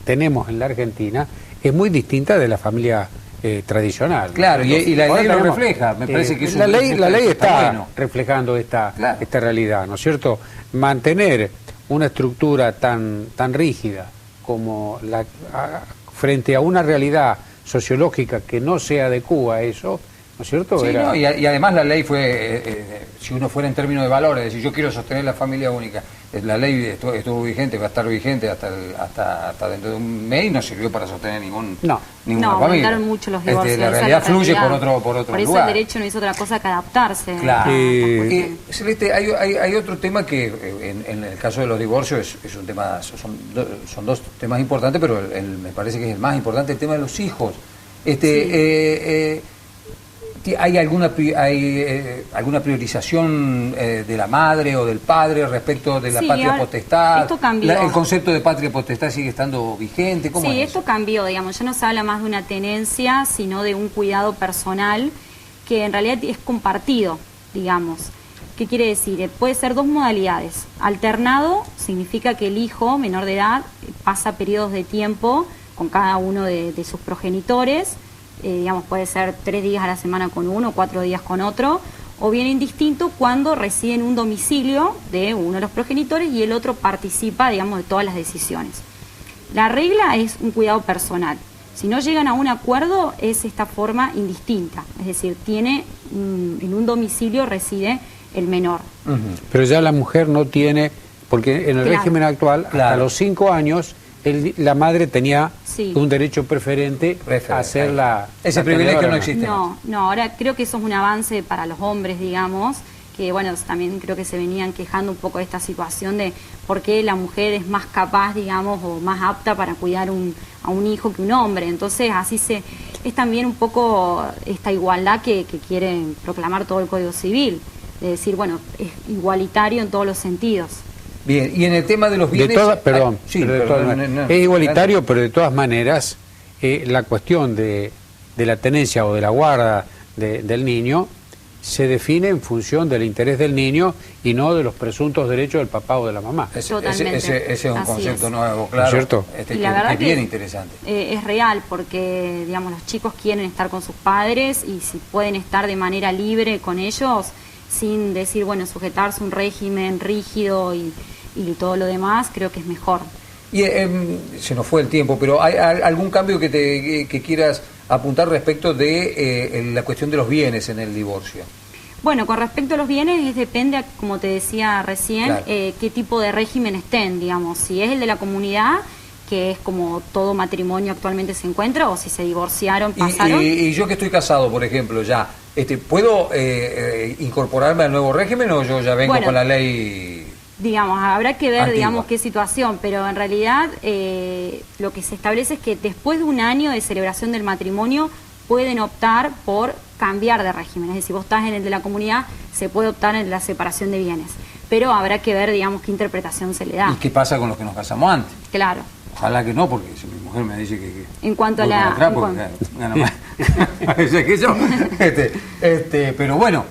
tenemos en la Argentina es muy distinta de la familia tradicional. Claro, y la ley lo refleja, me parece que es la ley está reflejando esta realidad, ¿no es cierto? Mantener una estructura tan rígida como frente a una realidad sociológica que no se adecúa a eso, ¿no es cierto? Sí, no, y además la ley fue, si uno fuera en términos de valores, es decir, yo quiero sostener la familia única, la ley estuvo vigente, va a estar vigente hasta dentro de un mes y no sirvió para sostener ninguna familia. Aumentaron mucho los divorcios. La realidad fluye por otro lugar. Por eso el derecho no hizo otra cosa que adaptarse. Claro. Celeste, hay otro tema que en el caso de los divorcios es un tema, son dos temas importantes, pero me parece que es el más importante, el tema de los hijos. ¿Hay alguna priorización de la madre o del padre respecto de la patria potestad? Esto cambió. ¿El concepto de patria potestad sigue estando vigente? ¿Cómo es esto cambió, digamos, ya no se habla más de una tenencia, sino de un cuidado personal que en realidad es compartido, digamos. ¿Qué quiere decir? Puede ser dos modalidades. Alternado significa que el hijo menor de edad pasa periodos de tiempo con cada uno de sus progenitores. Digamos, puede ser 3 días a la semana con uno, 4 días con otro, o bien indistinto cuando reside en un domicilio de uno de los progenitores y el otro participa, digamos, de todas las decisiones. La regla es un cuidado personal. Si no llegan a un acuerdo, es esta forma indistinta, es decir, en un domicilio reside el menor. Pero ya la mujer no tiene, porque en el régimen actual, hasta los 5 años, la madre tenía un derecho preferente a hacer ese privilegio no existe. No, ahora creo que eso es un avance para los hombres, digamos, que bueno, también creo que se venían quejando un poco de esta situación de por qué la mujer es más capaz, digamos, o más apta para cuidar a un hijo que un hombre. Entonces así es también un poco esta igualdad que quiere proclamar todo el Código Civil, de decir, bueno, es igualitario en todos los sentidos. Bien, y en el tema de los bienes... es igualitario, pero de todas maneras, la cuestión de la tenencia o de la guarda del niño se define en función del interés del niño y no de los presuntos derechos del papá o de la mamá. Ese es un concepto nuevo, claro. ¿Cierto? Y la verdad es bien interesante. Es real, porque digamos los chicos quieren estar con sus padres y si pueden estar de manera libre con ellos, sin decir, bueno, sujetarse a un régimen rígido y todo lo demás, creo que es mejor. Y se nos fue el tiempo, pero ¿hay algún cambio que quieras apuntar respecto de la cuestión de los bienes en el divorcio? Bueno, con respecto a los bienes, depende, como te decía recién, qué tipo de régimen estén, digamos. Si es el de la comunidad, que es como todo matrimonio actualmente se encuentra, o si se divorciaron, pasaron. Y yo que estoy casado, por ejemplo, ya, ¿puedo incorporarme al nuevo régimen o yo ya vengo con la ley...? Digamos, habrá que ver, antigua, digamos, qué situación, pero en realidad lo que se establece es que después de un año de celebración del matrimonio pueden optar por cambiar de régimen. Es decir, vos estás en el de la comunidad, se puede optar en la separación de bienes, pero habrá que ver, digamos, qué interpretación se le da. ¿Y qué pasa con los que nos casamos antes? Claro. Ojalá que no, porque si mi mujer me dice que en cuanto a la... gana más. que yo. Pero bueno...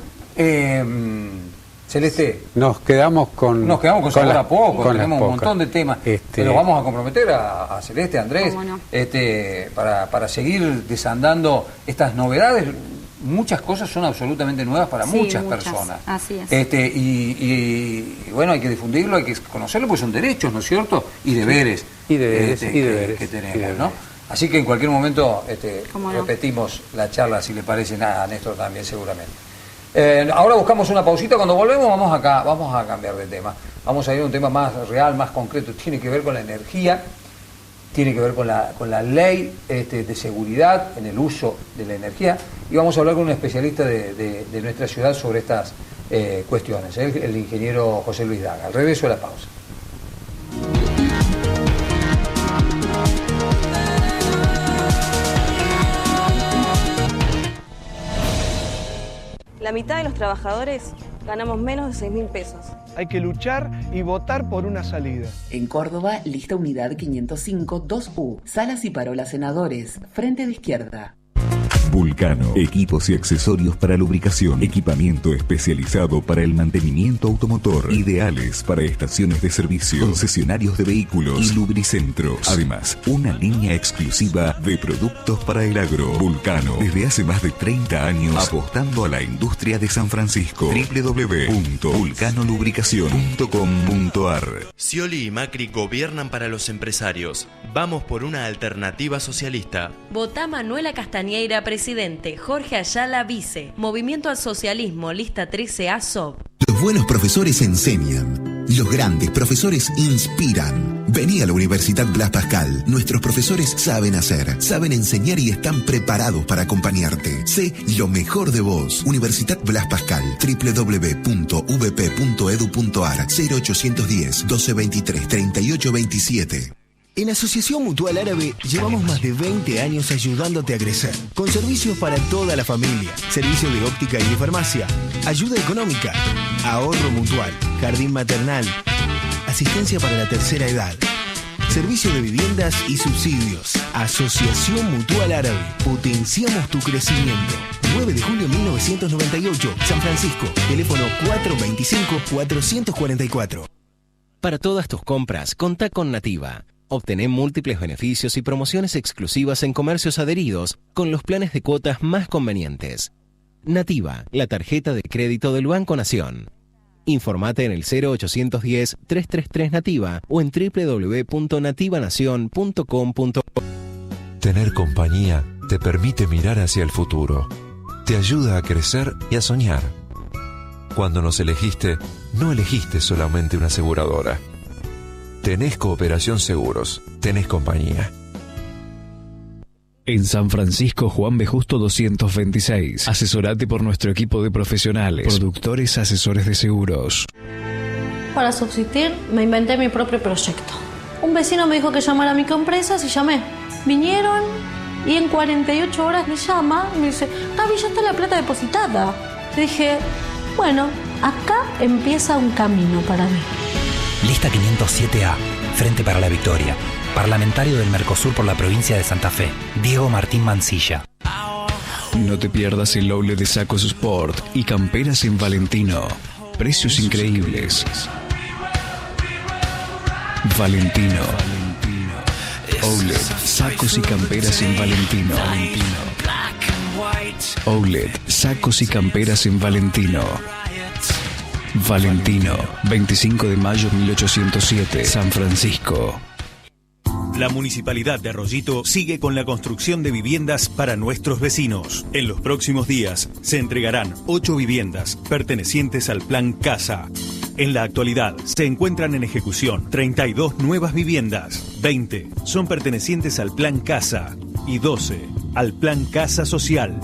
Celeste, nos quedamos con sabor a poco, tenemos un montón de temas. Pero vamos a comprometer a Celeste, a Andrés, para seguir desandando estas novedades. Muchas cosas son absolutamente nuevas para muchas personas. Así es. Y bueno, hay que difundirlo, hay que conocerlo, porque son derechos, ¿no es cierto? Y deberes. Que tenemos, ¿no? Así que en cualquier momento repetimos la charla, si le parece, a Néstor también seguramente. Ahora buscamos una pausita, cuando volvemos vamos a cambiar de tema. Vamos a ir a un tema más real, más concreto, tiene que ver con la energía, tiene que ver con la ley de seguridad en el uso de la energía, y vamos a hablar con un especialista de nuestra ciudad sobre estas cuestiones, el ingeniero José Luis Daga. Al regreso de la pausa. La mitad de los trabajadores ganamos menos de 6.000 pesos. Hay que luchar y votar por una salida. En Córdoba, lista unidad 505 2U. Salas y Parola Senadores. Frente de Izquierda. Vulcano, equipos y accesorios para lubricación, equipamiento especializado para el mantenimiento automotor, ideales para estaciones de servicio, concesionarios de vehículos y lubricentros. Además, una línea exclusiva de productos para el agro. Vulcano, desde hace más de 30 años, apostando a la industria de San Francisco. www.vulcanolubricación.com.ar. Scioli y Macri gobiernan para los empresarios. Vamos por una alternativa socialista. Votá Manuela Castañeira, presidente. Jorge Ayala, vice. Movimiento al Socialismo, lista 13A, SOB. Los buenos profesores enseñan. Los grandes profesores inspiran. Vení a la Universidad Blas Pascal. Nuestros profesores saben hacer, saben enseñar y están preparados para acompañarte. Sé lo mejor de vos. Universidad Blas Pascal. www.vp.edu.ar 0810 1223 3827. En Asociación Mutual Árabe llevamos más de 20 años ayudándote a crecer, con servicios para toda la familia, servicio de óptica y de farmacia, ayuda económica, ahorro mutual, jardín maternal, asistencia para la tercera edad, servicio de viviendas y subsidios. Asociación Mutual Árabe, potenciamos tu crecimiento. 9 de julio 1998, San Francisco, teléfono 425-444. Para todas tus compras, contá con Nativa. Obtené múltiples beneficios y promociones exclusivas en comercios adheridos con los planes de cuotas más convenientes. Nativa, la tarjeta de crédito del Banco Nación. Informate en el 0810-333 o en www.nativanacion.com.ar. Tener compañía te permite mirar hacia el futuro. Te ayuda a crecer y a soñar. Cuando nos elegiste, no elegiste solamente una aseguradora. Tenés Cooperación Seguros, tenés compañía. En San Francisco, Juan B. Justo 226. Asesorate por nuestro equipo de profesionales, productores asesores de seguros. Para subsistir, me inventé mi propio proyecto. Un vecino me dijo que llamara a microempresas y llamé. Vinieron y en 48 horas me llama y me dice, Gaby, ya está la plata depositada. Le dije, bueno, acá empieza un camino para mí. Lista 507A, Frente para la Victoria. Parlamentario del Mercosur por la provincia de Santa Fe, Diego Martín Mancilla. No te pierdas el outlet de sacos Sport y camperas en Valentino. Precios increíbles. Valentino. Outlet, sacos y camperas en Valentino. Outlet, sacos y camperas en Valentino. Valentino, 25 de mayo 1807, San Francisco. La Municipalidad de Arroyito sigue con la construcción de viviendas para nuestros vecinos. En los próximos días se entregarán 8 viviendas pertenecientes al Plan Casa. En la actualidad se encuentran en ejecución 32 nuevas viviendas. 20 son pertenecientes al Plan Casa y 12 al Plan Casa Social.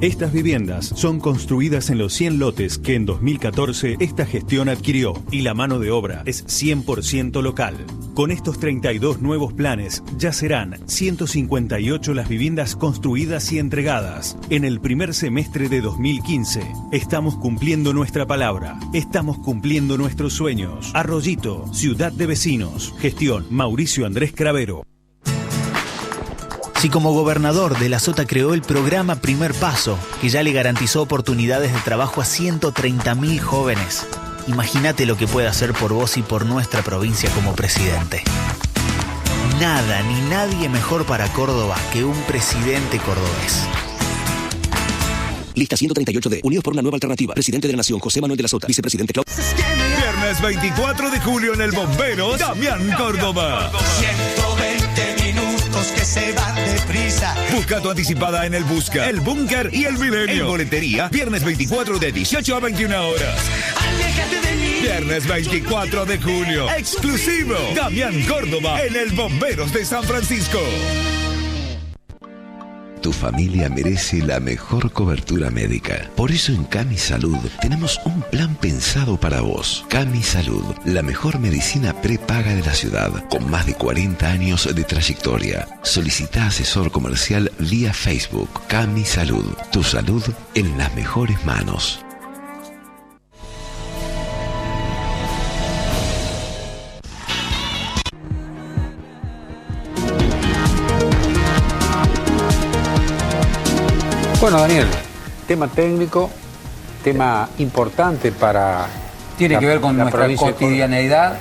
Estas viviendas son construidas en los 100 lotes que en 2014 esta gestión adquirió y la mano de obra es 100% local. Con estos 32 nuevos planes ya serán 158 las viviendas construidas y entregadas. En el primer semestre de 2015 estamos cumpliendo nuestra palabra, estamos cumpliendo nuestros sueños. Arroyito, ciudad de vecinos. Gestión Mauricio Andrés Cravero. Si como gobernador de la Sota creó el programa Primer Paso, que ya le garantizó oportunidades de trabajo a 130.000 jóvenes, imagínate lo que puede hacer por vos y por nuestra provincia como presidente. Nada ni nadie mejor para Córdoba que un presidente cordobés. Lista 138D, Unidos por una Nueva Alternativa. Presidente de la Nación, José Manuel de la Sota. Vicepresidente Claudio. Viernes 24 de julio en el Bomberos, Damián Córdoba. 120 minutos que se van deprisa. Busca tu anticipada en el Busca, el Búnker y el Milenio. En boletería, viernes 24 de 18 a 21 horas. Viernes 24 de julio, exclusivo, Damián Córdoba en el Bomberos de San Francisco. Tu familia merece la mejor cobertura médica. Por eso en Cami Salud tenemos un plan pensado para vos. Cami Salud, la mejor medicina prepaga de la ciudad, con más de 40 años de trayectoria. Solicita asesor comercial vía Facebook. Cami Salud, tu salud en las mejores manos. Bueno, Daniel, tema técnico, tema importante para... Tiene que ver con nuestra provincia de cotidianeidad,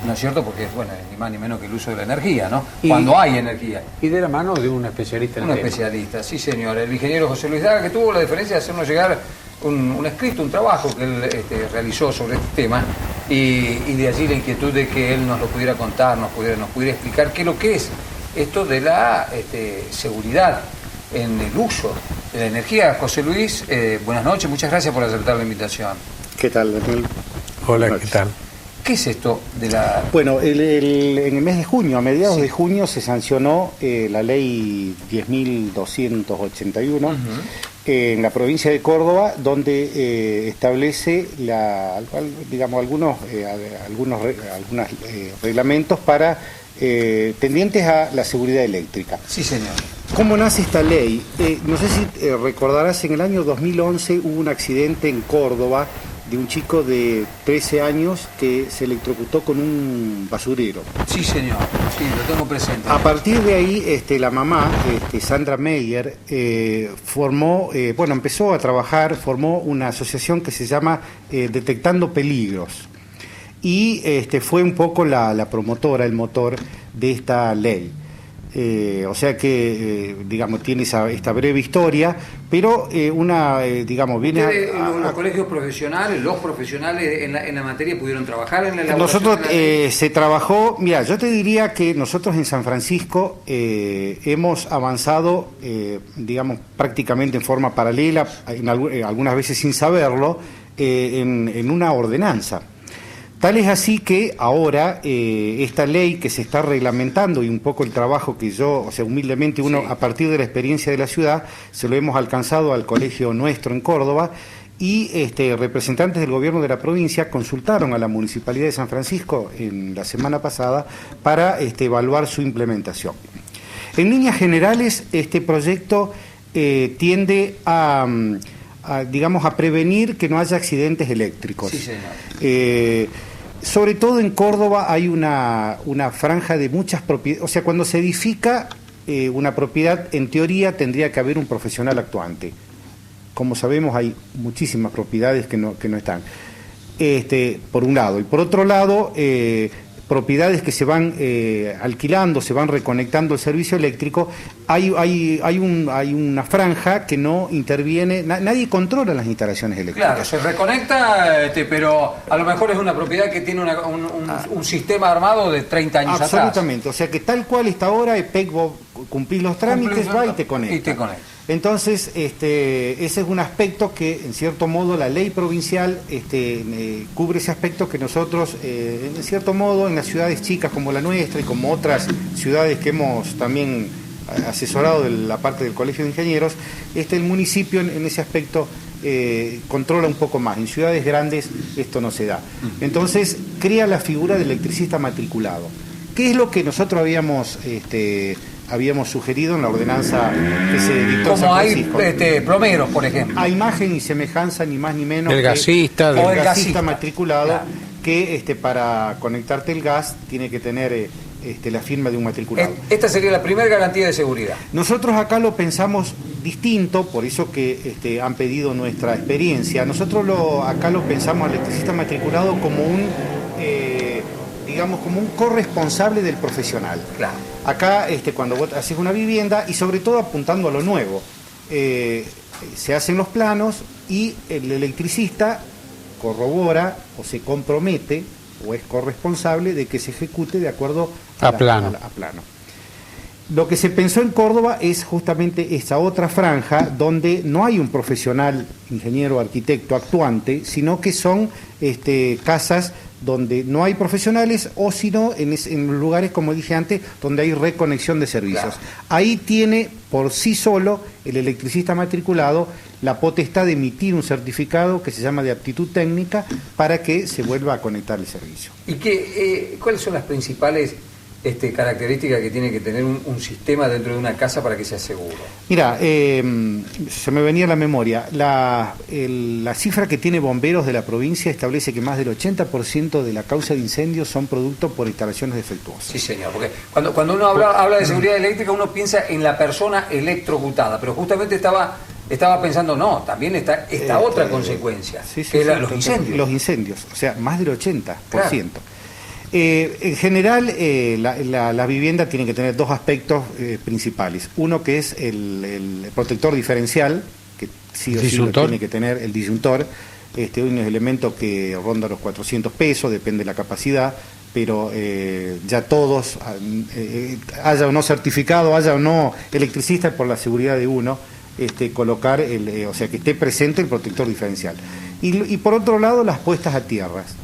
¿no es cierto? Porque es, bueno, ni más ni menos que el uso de la energía, ¿no? Cuando hay energía. Y de la mano de un especialista en el tema. Un especialista, sí señor. El ingeniero José Luis Daga, que tuvo la deferencia de hacernos llegar un escrito, un trabajo que él realizó sobre este tema, y de allí la inquietud de que él nos lo pudiera contar, nos pudiera explicar qué es lo que es esto de la seguridad en el uso de la energía. José Luis, buenas noches, muchas gracias por aceptar la invitación. ¿Qué tal, Daniel? Hola, ¿qué tal? ¿Qué es esto de la...? Bueno, en el mes de junio, a mediados de junio, se sancionó la ley 10.281 en la provincia de Córdoba, donde establece algunos reglamentos para tendientes a la seguridad eléctrica. Sí, señor. ¿Cómo nace esta ley? No sé si recordarás, en el año 2011 hubo un accidente en Córdoba de un chico de 13 años que se electrocutó con un basurero. Sí, señor, sí, lo tengo presente. A partir de ahí, la mamá, Sandra Meyer, empezó a trabajar, formó una asociación que se llama Detectando Peligros. Y fue un poco la promotora, el motor de esta ley. O sea que, tiene esta breve historia, pero viene los colegios profesionales, los profesionales en la materia pudieron trabajar en la elaboración. Nosotros se trabajó, mira, yo te diría que nosotros en San Francisco hemos avanzado, prácticamente en forma paralela, algunas veces sin saberlo, en una ordenanza. Tal es así que ahora esta ley que se está reglamentando y un poco el trabajo que yo, humildemente a partir de la experiencia de la ciudad, se lo hemos alcanzado al colegio nuestro en Córdoba, y representantes del gobierno de la provincia consultaron a la Municipalidad de San Francisco en la semana pasada para evaluar su implementación. En líneas generales, este proyecto tiende a prevenir que no haya accidentes eléctricos. Sí, señor. Sobre todo en Córdoba hay una franja de muchas propiedades. O sea, cuando se edifica una propiedad, en teoría tendría que haber un profesional actuante. Como sabemos, hay muchísimas propiedades que no están. Por un lado. Y por otro lado, propiedades que se van alquilando, se van reconectando el servicio eléctrico, hay una franja que no interviene, nadie controla las instalaciones eléctricas. Claro, se reconecta, pero a lo mejor es una propiedad que tiene un sistema armado de 30 años atrás. Absolutamente, o sea que tal cual está ahora, EPEC, vos cumplís los trámites, va y te conecta. Entonces, ese es un aspecto que, en cierto modo, la ley provincial cubre ese aspecto que nosotros, en cierto modo, en las ciudades chicas como la nuestra y como otras ciudades que hemos también asesorado de la parte del Colegio de Ingenieros, el municipio en ese aspecto controla un poco más. En ciudades grandes esto no se da. Entonces, crea la figura del electricista matriculado. ¿Qué es lo que nosotros habíamos sugerido en la ordenanza que se dictó en San Francisco? Hay plomeros, por ejemplo. A imagen y semejanza, ni más ni menos, el gasista matriculado, claro, que para conectarte el gas tiene que tener la firma de un matriculado. Esta sería la primera garantía de seguridad. Nosotros acá lo pensamos distinto, por eso que han pedido nuestra experiencia. Nosotros acá lo pensamos al electricista matriculado como como un corresponsable del profesional. Claro. Acá, cuando vos haces una vivienda, y sobre todo apuntando a lo nuevo, se hacen los planos y el electricista corrobora o se compromete o es corresponsable de que se ejecute de acuerdo a plano. Lo que se pensó en Córdoba es justamente esa otra franja donde no hay un profesional, ingeniero, arquitecto actuante, sino que son casas donde no hay profesionales, o sino en lugares, como dije antes, donde hay reconexión de servicios. Claro. Ahí tiene por sí solo el electricista matriculado la potestad de emitir un certificado que se llama de aptitud técnica para que se vuelva a conectar el servicio. ¿Y cuáles son las principales características que tiene que tener un sistema dentro de una casa para que sea seguro? Mira, se me venía a la memoria, la cifra que tiene Bomberos de la provincia establece que más del 80% de la causa de incendios son producto por instalaciones defectuosas. Sí, señor, porque cuando uno habla de seguridad eléctrica, uno piensa en la persona electrocutada, pero justamente estaba estaba pensando, no, también está esta otra consecuencia, que es los incendios. Los incendios, o sea, más del 80%. Claro. En general, la vivienda tiene que tener dos aspectos principales. Uno que es el protector diferencial, que sí o sí lo tiene que tener el disyuntor. Un elemento que ronda los 400 pesos, depende de la capacidad, pero ya todos, haya o no certificado, haya o no electricista, por la seguridad de uno, colocar, o sea, que esté presente el protector diferencial. Y por otro lado, las puestas a tierras.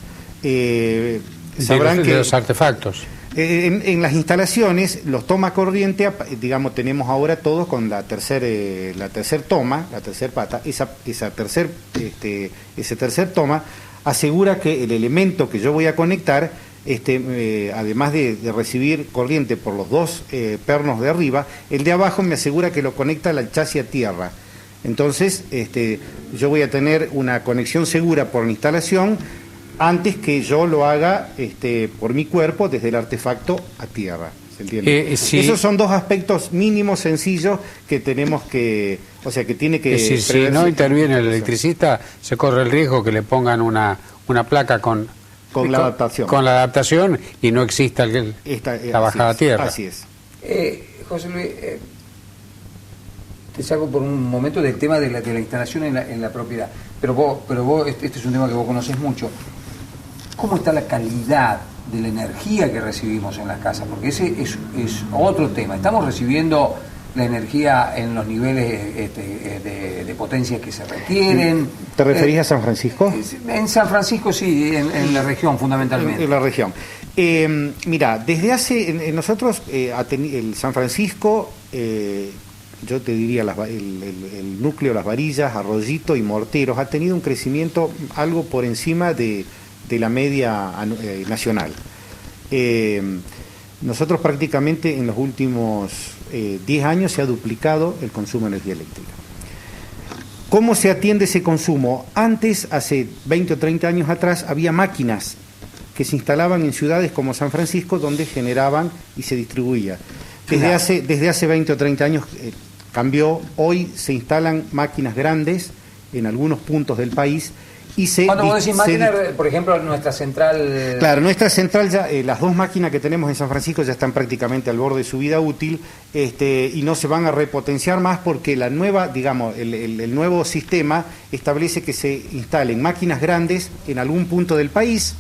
Sabrán que los artefactos. En las instalaciones, los toma corriente, digamos, tenemos ahora todos con la tercer toma, la tercer pata. Ese tercer toma asegura que el elemento que yo voy a conectar, además de recibir corriente por los dos pernos de arriba, el de abajo me asegura que lo conecta al chasis a tierra. Entonces, yo voy a tener una conexión segura por la instalación, antes que yo lo haga por mi cuerpo desde el artefacto a tierra. ¿Se entiende? Sí. Esos son dos aspectos mínimos, sencillos, que tenemos que... O sea, que tiene que... Si no interviene el electricista, se corre el riesgo que le pongan una placa con la adaptación. Con la adaptación y no exista la bajada a tierra. Así es. José Luis, te saco por un momento del tema de la instalación en la propiedad. Pero vos, este es un tema que vos conocés mucho. ¿Cómo está la calidad de la energía que recibimos en las casas? Porque ese es otro tema. Estamos recibiendo la energía en los niveles de potencia que se requieren. ¿Te referís a San Francisco? En San Francisco sí, en la región fundamentalmente. En la región. Mira, desde hace... nosotros, el San Francisco... yo te diría el núcleo, las varillas, Arroyito y Morteros, ha tenido un crecimiento algo por encima de la media nacional. Nosotros prácticamente en los últimos 10 años se ha duplicado el consumo de energía eléctrica. ¿Cómo se atiende ese consumo? Antes, hace 20 o 30 años atrás, había máquinas que se instalaban en ciudades como San Francisco, donde generaban y se distribuía. Desde hace 20 o 30 años cambió. Hoy se instalan máquinas grandes en algunos puntos del país y se... Cuando vos decís máquinas, por ejemplo, nuestra central... Claro, nuestra central ya, las dos máquinas que tenemos en San Francisco ya están prácticamente al borde de su vida útil, y no se van a repotenciar más porque la nueva, digamos, el nuevo sistema establece que se instalen máquinas grandes en algún punto del país,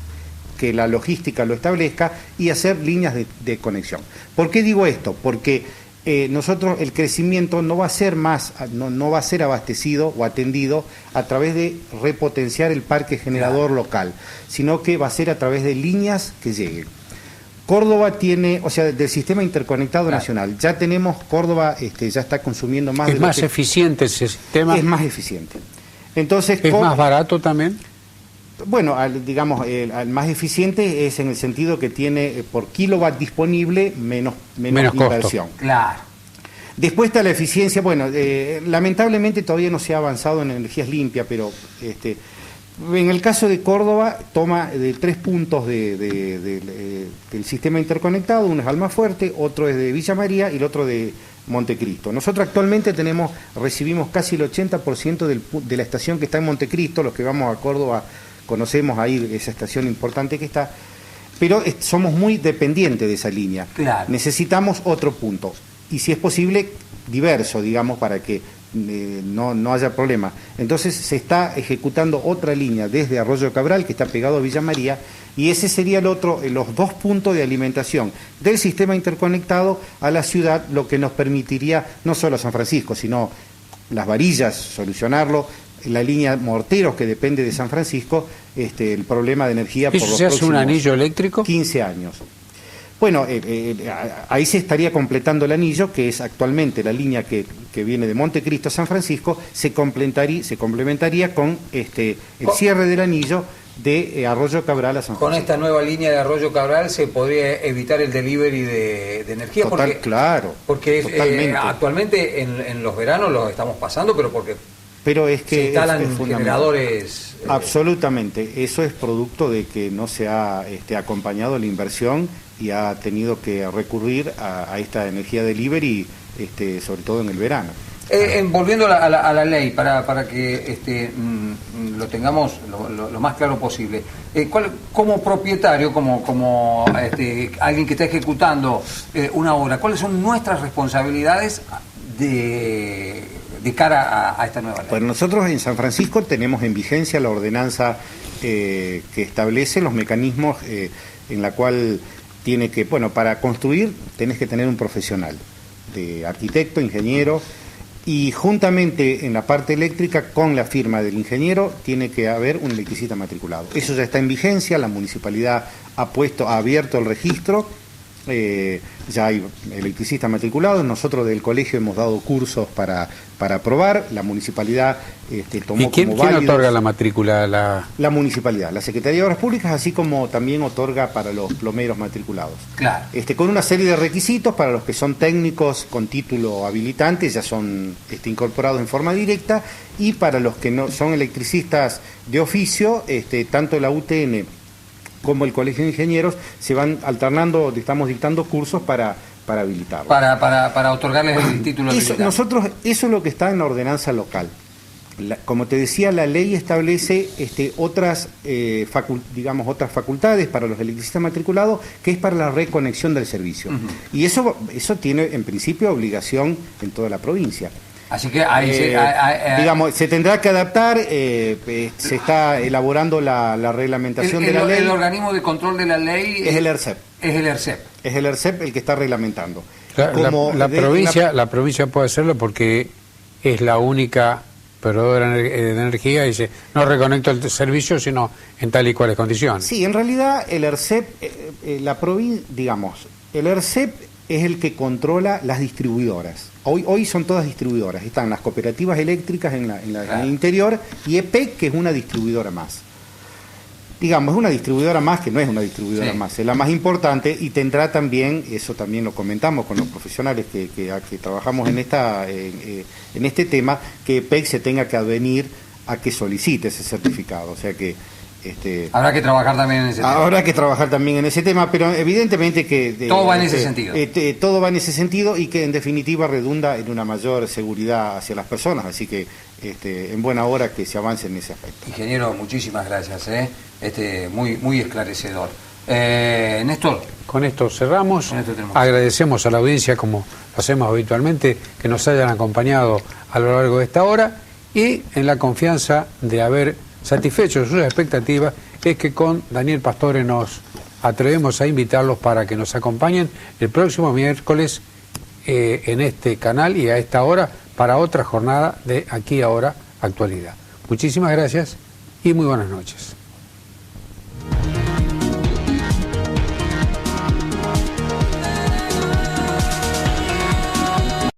que la logística lo establezca, y hacer líneas de conexión. ¿Por qué digo esto? Porque nosotros el crecimiento no va a ser no va a ser abastecido o atendido a través de repotenciar el parque generador local, sino que va a ser a través de líneas que lleguen. Córdoba tiene, o sea, del sistema interconectado nacional, ya tenemos, Córdoba ya está consumiendo más de... ¿Es más eficiente ese sistema? Es más eficiente. Entonces, ¿es más barato también? Bueno, digamos, al más eficiente es en el sentido que tiene por kilowatt disponible menos inversión. Claro. Después está la eficiencia. Bueno, lamentablemente todavía no se ha avanzado en energías limpias, pero en el caso de Córdoba toma de 3 puntos del sistema interconectado. Uno es Almafuerte, otro es de Villa María y el otro de Montecristo. Nosotros actualmente recibimos casi el 80% de la estación que está en Montecristo. Los que vamos a Córdoba conocemos ahí esa estación importante que está, pero somos muy dependientes de esa línea. Claro. Necesitamos otro punto, y si es posible, diverso, digamos, para que no haya problema. Entonces se está ejecutando otra línea desde Arroyo Cabral, que está pegado a Villa María, y ese sería los 2 puntos de alimentación del sistema interconectado a la ciudad, lo que nos permitiría, no solo a San Francisco, sino las varillas, solucionarlo, la línea Morteros, que depende de San Francisco, el problema de energía por los próximos... ¿Eso se hace un anillo eléctrico? 15 años. Bueno, ahí se estaría completando el anillo, que es actualmente la línea que viene de Montecristo a San Francisco, se complementaría con el cierre del anillo de Arroyo Cabral a San Francisco. Con esta nueva línea de Arroyo Cabral se podría evitar el delivery de energía. Claro. Porque actualmente en los veranos los estamos pasando, pero es que se instalan generadores... Absolutamente, eso es producto de que no se ha acompañado la inversión y ha tenido que recurrir a esta energía delivery, sobre todo en el verano. Volviendo a la ley, para que lo tengamos lo más claro posible, como propietario, como alguien que está ejecutando una obra, ¿cuáles son nuestras responsabilidades de cara a esta nueva ley? Pues nosotros en San Francisco tenemos en vigencia la ordenanza que establece los mecanismos en la cual tiene que, para construir tenés que tener un profesional, de arquitecto, ingeniero, y juntamente en la parte eléctrica con la firma del ingeniero tiene que haber un electricista matriculado. Eso ya está en vigencia, la municipalidad ha abierto el registro, ya hay electricistas matriculados, nosotros del colegio hemos dado cursos para aprobar, la municipalidad tomó ¿Y quién otorga la matrícula? La municipalidad, la Secretaría de Obras Públicas, así como también otorga para los plomeros matriculados. Claro. Con una serie de requisitos para los que son técnicos con título habilitante, ya son incorporados en forma directa, y para los que no son electricistas de oficio, tanto la UTN como el Colegio de Ingenieros se van alternando, estamos dictando cursos para habilitarlos. Para otorgarles el título habilitante. Eso es lo que está en la ordenanza local. Como te decía, la ley establece otras facultades para los electricistas matriculados, que es para la reconexión del servicio. Y eso tiene en principio obligación en toda la provincia. Así que ahí se tendrá que adaptar, se está elaborando la reglamentación de la ley. El organismo de control de la ley es el ERCEP. Es el ERCEP. Es el ERCEP el que está reglamentando. La provincia puede hacerlo porque es la única proveedora de energía y dice, no reconecto el servicio sino en tal y cuales condiciones. Sí, en realidad el ERCEP, el ERCEP es el que controla las distribuidoras. Hoy son todas distribuidoras. Están las cooperativas eléctricas en el interior y EPEC, que es una distribuidora más. Es una distribuidora más que no es una distribuidora más, es la más importante y tendrá también, eso también lo comentamos con los profesionales que trabajamos en este tema, que EPEC se tenga que advenir a que solicite ese certificado. O sea que habrá que trabajar también en ese tema. Habrá que trabajar también en ese tema, pero evidentemente que todo va en ese sentido. Todo va en ese sentido y que en definitiva redunda en una mayor seguridad hacia las personas, así que en buena hora que se avance en ese aspecto. Ingeniero, muchísimas gracias, muy esclarecedor. Néstor. Con esto cerramos. Agradecemos a la audiencia, como lo hacemos habitualmente, que nos hayan acompañado a lo largo de esta hora y en la confianza de haber satisfecho sus expectativas, es que con Daniel Pastore nos atrevemos a invitarlos para que nos acompañen el próximo miércoles en este canal y a esta hora para otra jornada de Aquí Ahora Actualidad. Muchísimas gracias y muy buenas noches.